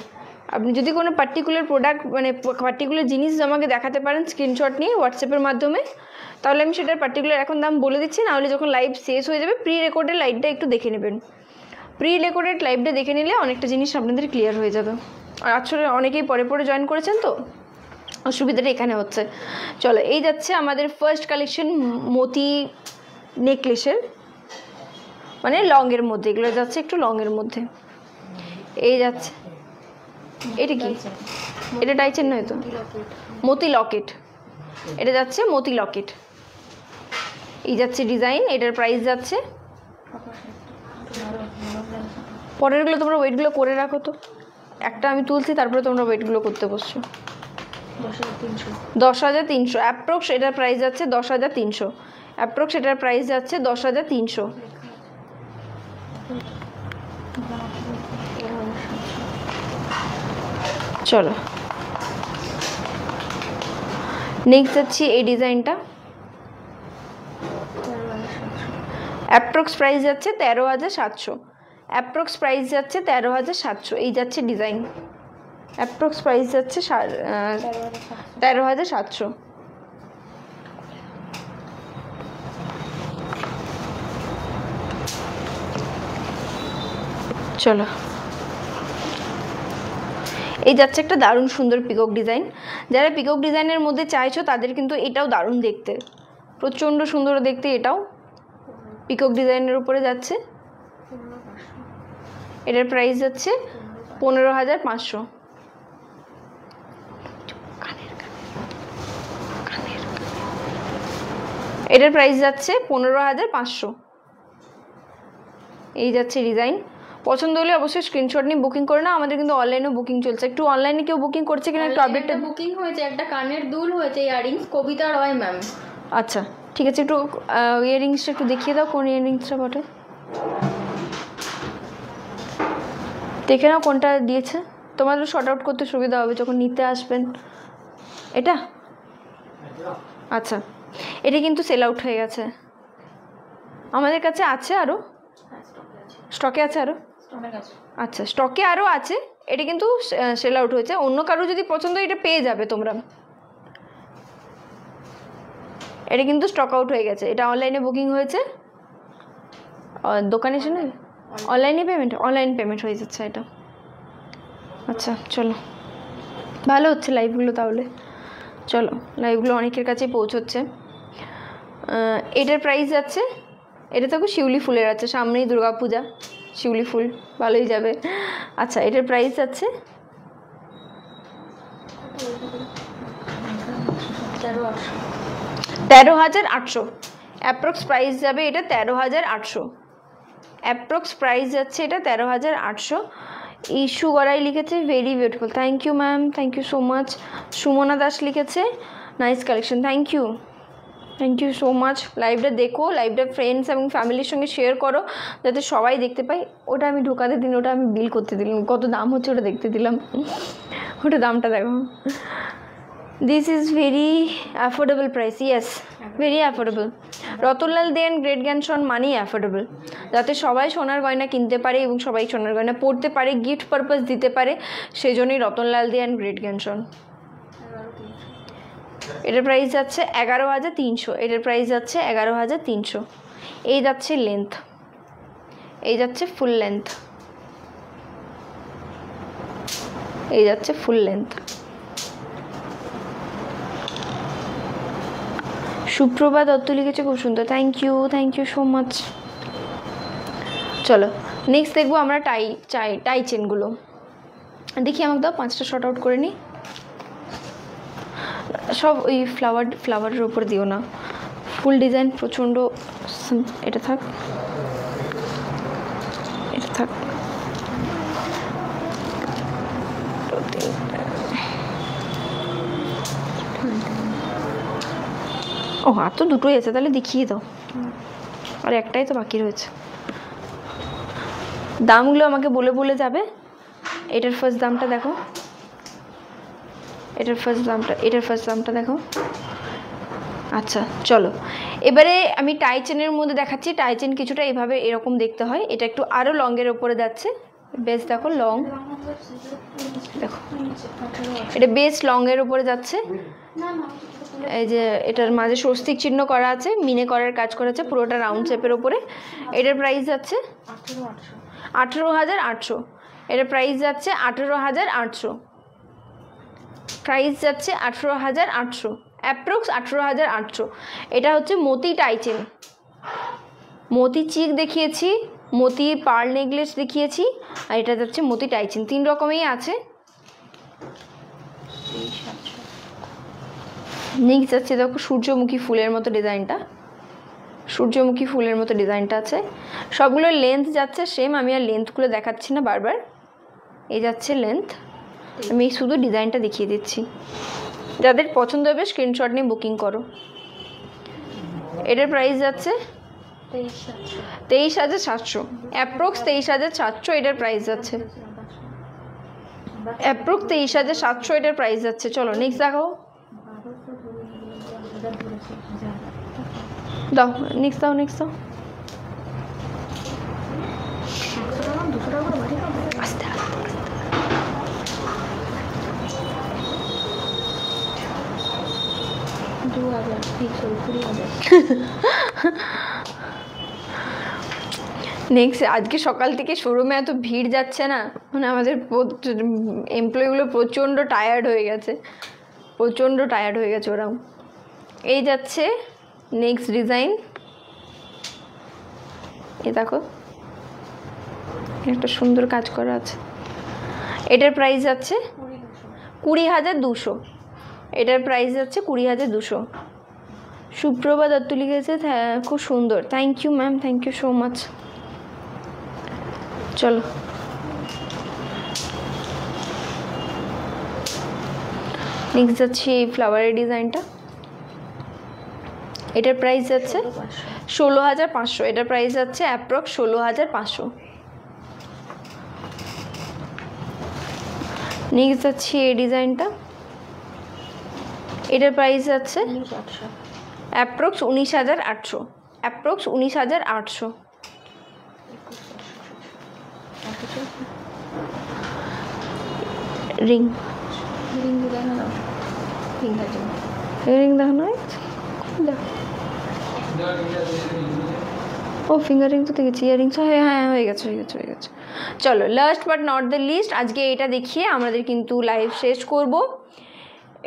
আপনি যদি কোনো পার্টিকুলার প্রোডাক্ট, মানে পার্টিকুলার জিনিস আমাকে দেখাতে পারেন স্ক্রিনশট নিয়ে হোয়াটসঅ্যাপের মাধ্যমে, তাহলে আমি সেটার পার্টিকুলার এখন দাম বলে দিচ্ছি। নাহলে যখন লাইভ শেষ হয়ে যাবে, প্রি রেকর্ডেড লাইভটা একটু দেখে নেবেন। প্রি রেকর্ডেড লাইভটা দেখে নিলে অনেকটা জিনিস আপনাদের ক্লিয়ার হয়ে যাবে। আর আসলে অনেকেই পরে পরে জয়েন করেছেন, তো অসুবিধাটা এখানে হচ্ছে। চলো, এই যাচ্ছে আমাদের ফার্স্ট কালেকশন, মতি নেকলেসের, মানে লংয়ের মধ্যে। এগুলো যাচ্ছে একটু লংয়ের মধ্যে। এই যাচ্ছে, এটা কি? এটা টাইচেন নয় তো, মতি লকেট। এটা যাচ্ছে মতি লকেট। এই যাচ্ছে ডিজাইন, এটার প্রাইস যাচ্ছে। পরেরগুলো তোমরা ওয়েটগুলো করে রাখো তো, একটা আমি তুলছি, তারপরে তোমরা ওয়েটগুলো করতে বসছো। 10,300 অ্যাপ্রক্স এটার প্রাইস যাচ্ছে 10,300 অ্যাপ্রক্স এটার প্রাইস যাচ্ছে 10,300 চলো নেক্সট যাচ্ছি এই ডিজাইনটা অ্যাপ্রক্স প্রাইস যাচ্ছে 13,700 অ্যাপ্রক্স প্রাইস যাচ্ছে 13,700 এই যাচ্ছে ডিজাইন অ্যাপ্রক্স প্রাইস যাচ্ছে 13,700 চলো এই যাচ্ছে একটা দারুণ সুন্দর পিকক ডিজাইন যারা পিকক ডিজাইনের মধ্যে চাইছো তাদের কিন্তু এটাও দারুণ দেখতে প্রচণ্ড সুন্দর দেখতে এটাও পিকক ডিজাইনের উপরে যাচ্ছে এটার প্রাইস যাচ্ছে 15,500 এটার প্রাইস যাচ্ছে 15,500 এই যাচ্ছে ডিজাইন পছন্দ হলে অবশ্যই স্ক্রিনশট নিয়ে বুকিং করে নাও আমাদের কিন্তু অনলাইনেও বুকিং চলছে একটু অনলাইনে কেউ বুকিং করছে কিনা একটু আপডেটটা
বুকিং হয়েছে একটা কানের দুল হয়েছে ইয়ারিংস কবিতা রয় ম্যাম
আচ্ছা ঠিক আছে একটু ইয়ারিংসটা একটু দেখিয়ে দাও কোন ইয়ারিংসটা বটে দেখে নাও কোনটা দিয়েছে তোমাদের শর্ট আউট করতে সুবিধা হবে যখন নিতে আসবেন এটা আচ্ছা এটা কিন্তু সেল আউট হয়ে গেছে আমাদের কাছে আছে আরও স্টকে আছে আরও আচ্ছা স্টকে আরও আছে এটা কিন্তু সেল আউট হয়েছে অন্য কারো যদি পছন্দ এটা পেয়ে যাবে তোমরা এটা কিন্তু স্টক আউট হয়ে গেছে এটা অনলাইনে বুকিং হয়েছে দোকানে এসে নয় অনলাইন পেমেন্ট হয়ে যাচ্ছে এটা আচ্ছা চলো ভালো হচ্ছে লাইভগুলো তাহলে চলো লাইভগুলো অনেকের কাছেই পৌঁছচ্ছে এটার প্রাইস যাচ্ছে এটা তো শিউলি ফুলের আছে সামনেই দুর্গাপূজা শিউলি ফুল ভালোই যাবে আচ্ছা এটার প্রাইস যাচ্ছে 13,800 অ্যাপ্রক্স প্রাইস যাবে এটা 13,800 অ্যাপ্রক্স প্রাইস যাচ্ছে এটা 13,800 ইস্যু গড়াই লিখেছে very beautiful thank you ma'am thank you so much Sumana Das লিখেছে nice collection thank you so much লাইভটা দেখো লাইভটা ফ্রেন্ডস এবং ফ্যামিলির সঙ্গে শেয়ার করো যাতে সবাই দেখতে পাই ওটা আমি ঢোকাতে দিন ওটা আমি বিল করতে দিলাম কত দাম হচ্ছে ওটা দেখতে দিলাম ওটা দামটা দেখো this is very affordable price yes very affordable Ratanlal Dey and great জ্ঞানসন মানেই অ্যাফোর্ডেবল যাতে সবাই সোনার গয়না কিনতে পারে এবং সবাই সোনার গয়না পরতে পারে গিফট পারপাস দিতে পারে সেই জন্যই রতনলাল দে অ্যান্ড গ্রেট জ্ঞানসন এটার প্রাইস যাচ্ছে 11,300 এটার প্রাইস যাচ্ছে 11,300 এই যাচ্ছে লেন্থ এই যাচ্ছে ফুল লেন্থ এই যাচ্ছে ফুল লেন্থ সুপ্রভা দত্ত লিখেছে খুব সুন্দর থ্যাংক ইউ সো মাচ চলো নেক্সট দেখবো আমরা টাই চেনগুলো দেখি আমাকে দাও 5টা শর্ট আউট করে নিই সব ওই ফ্লাওয়ারের উপর দিও না ফুল ডিজাইন প্রচণ্ড এটা থাক ও আর তো দুটোই আছে তাহলে দেখিয়ে দাও আর একটাই তো বাকি রয়েছে দামগুলো আমাকে বলে বলে যাবে এটার ফার্স্ট দামটা দেখো এটার ফার্স্ট দামটা দেখো আচ্ছা চলো এবারে আমি টাই চেনের মধ্যে দেখাচ্ছি টাই চেন কিছুটা এভাবে এরকম দেখতে হয় এটা একটু আরও লংয়ের ওপরে যাচ্ছে বেশ দেখো লং দেখো এটা বেশ লংয়ের ওপরে যাচ্ছে এই যে এটার মাঝে স্বস্তিক চিহ্ন করা আছে মিনে করার কাজ করা আছে পুরোটা রাউন্ড শেপের ওপরে এটার প্রাইস যাচ্ছে 18,800 এটার প্রাইস যাচ্ছে 18,800 প্রাইস যাচ্ছে 18,800 অ্যাপ্রক্স 18,800 এটা হচ্ছে মতি টাই চেন মতি চিক দেখিয়েছি মতি পার্ল নেকলেস দেখিয়েছি আর এটা যাচ্ছে মতি টাই চেন 3 রকমেই আছে নেক্সট যাচ্ছে দেখো সূর্যমুখী ফুলের মতো ডিজাইনটা আছে সবগুলোর লেন্থ যাচ্ছে সেম আমি আর লেন্থগুলো দেখাচ্ছি না বারবার এই যাচ্ছে লেন্থ আমি শুধু ডিজাইনটা দেখিয়ে দিচ্ছি যাদের পছন্দ হবে স্ক্রিনশট নিয়ে বুকিং করো। এটার প্রাইস যাচ্ছে 23,700, অ্যাপ্রক্স 23,700 এটার প্রাইস যাচ্ছে, অ্যাপ্রক্স 23,700 এটার প্রাইস যাচ্ছে। চলো নেক্সট দেখাও, দাও নেক্সট দাও, নেক্সট দাও। আস্তে নেক্সট, আজকে সকাল থেকে শোরুমে এত ভিড় যাচ্ছে না, মানে আমাদের এমপ্লয়িগুলো প্রচণ্ড টায়ার্ড হয়ে গেছে, প্রচণ্ড টায়ার্ড হয়ে গেছে ওরাও। এই যাচ্ছে নেক্সট ডিজাইন, এ দেখো একটা সুন্দর কাজ করা আছে। এটার প্রাইস যাচ্ছে 20,200, এটার প্রাইস যাচ্ছে 20,200। সুপ্রভা দত্ত লিখেছে, খুব সুন্দর, thank you ma'am, thank you so much. চলো নেক্সট যাচ্ছে এই ফ্লাওয়ারের ডিজাইনটা, এটার প্রাইস যাচ্ছে 16,500, এটার প্রাইস যাচ্ছে অ্যাপ্রক্স 16,500। নেক্সট যাচ্ছে এই ডিজাইনটা, এটার প্রাইস যাচ্ছে অ্যাপ্রক্স 19,800, অ্যাপ্রক্স 19,800। রিং রিং দেখানো ও ফিঙ্গারিং তো দেখেছি, ইয়ারিংস হ্যাঁ হ্যাঁ হয়ে গেছে হয়ে গেছে হয়ে গেছে। চলো last but not the least, আজকে এটা দেখিয়ে আমাদের কিন্তু লাইভ শেষ করব।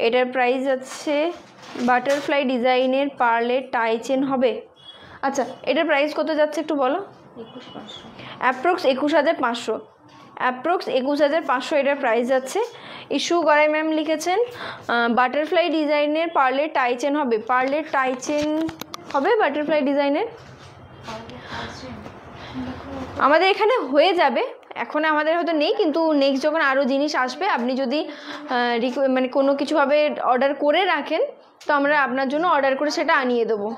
এটার প্রাইস আছে বাটারফ্লাই ডিজাইনের পার্লের টাই চেন হবে। আচ্ছা এটার প্রাইস কত যাচ্ছে একটু বলো? অ্যাপ্রক্স 21,500, অ্যাপ্রক্স 21,500 এটার প্রাইস যাচ্ছে। ইস্যু গড়াই ম্যাম লিখেছেন বাটারফ্লাই ডিজাইনের পার্লের টাই চেন হবে, পার্লের টাই চেন হবে বাটারফ্লাই ডিজাইনের। আমাদের এখানে হয়ে যাবে, এখন আমাদের হয়তো নেই, কিন্তু নেক্সট যখন আরও জিনিস আসবে আপনি যদি মানে কোনো কিছুভাবে অর্ডার করে রাখেন তো আমরা আপনার জন্য অর্ডার করে সেটা আনিয়ে দেবো।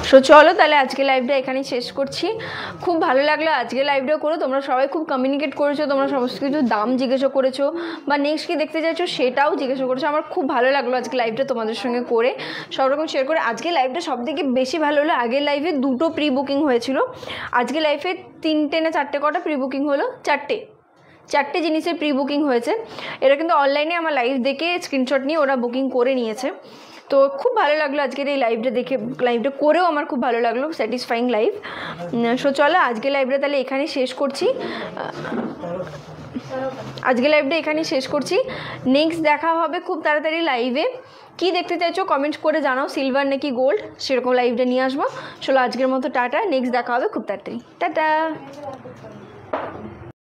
সো চলো তাহলে আজকে লাইভটা এখানেই শেষ করছি। খুব ভালো লাগলো আজকে লাইভটা করে, তোমরা সবাই খুব কমিউনিকেট করেছো, তোমরা সমস্ত কিছু দাম জিজ্ঞাসা করেছো বা নেক্সট কি দেখতে চাইছো সেটাও জিজ্ঞাসা করেছো। আমার খুব ভালো লাগলো আজকে লাইভটা তোমাদের সঙ্গে করে, সব রকম শেয়ার করে। আজকে লাইভটা সব থেকে বেশি ভালো হলো, আগের লাইভে 2টো প্রি বুকিং হয়েছিল, আজকে লাইভে 3টে না 4টে কটা প্রি বুকিং হলো, 4টে জিনিসের প্রি বুকিং হয়েছে। এরা কিন্তু অনলাইনে আমার লাইভ দেখে স্ক্রিনশট নিয়ে ওরা বুকিং করে নিয়েছে। তো খুব ভালো লাগলো আজকের এই লাইভটা দেখে, লাইভটা করেও আমার খুব ভালো লাগলো, স্যাটিসফাইং লাইভ। সো চলো আজকে লাইভটা তাহলে এখানেই শেষ করছি, আজকে লাইভটা এখানেই শেষ করছি। নেক্সট দেখা হবে খুব তাড়াতাড়ি লাইভে। কি দেখতে চাইছো কমেন্ট করে জানাও, সিলভার নাকি গোল্ড, সেরকম লাইভটা নিয়ে আসবো। চলো আজকের মতো টাটা, নেক্সট দেখা হবে খুব তাড়াতাড়ি, টাটা।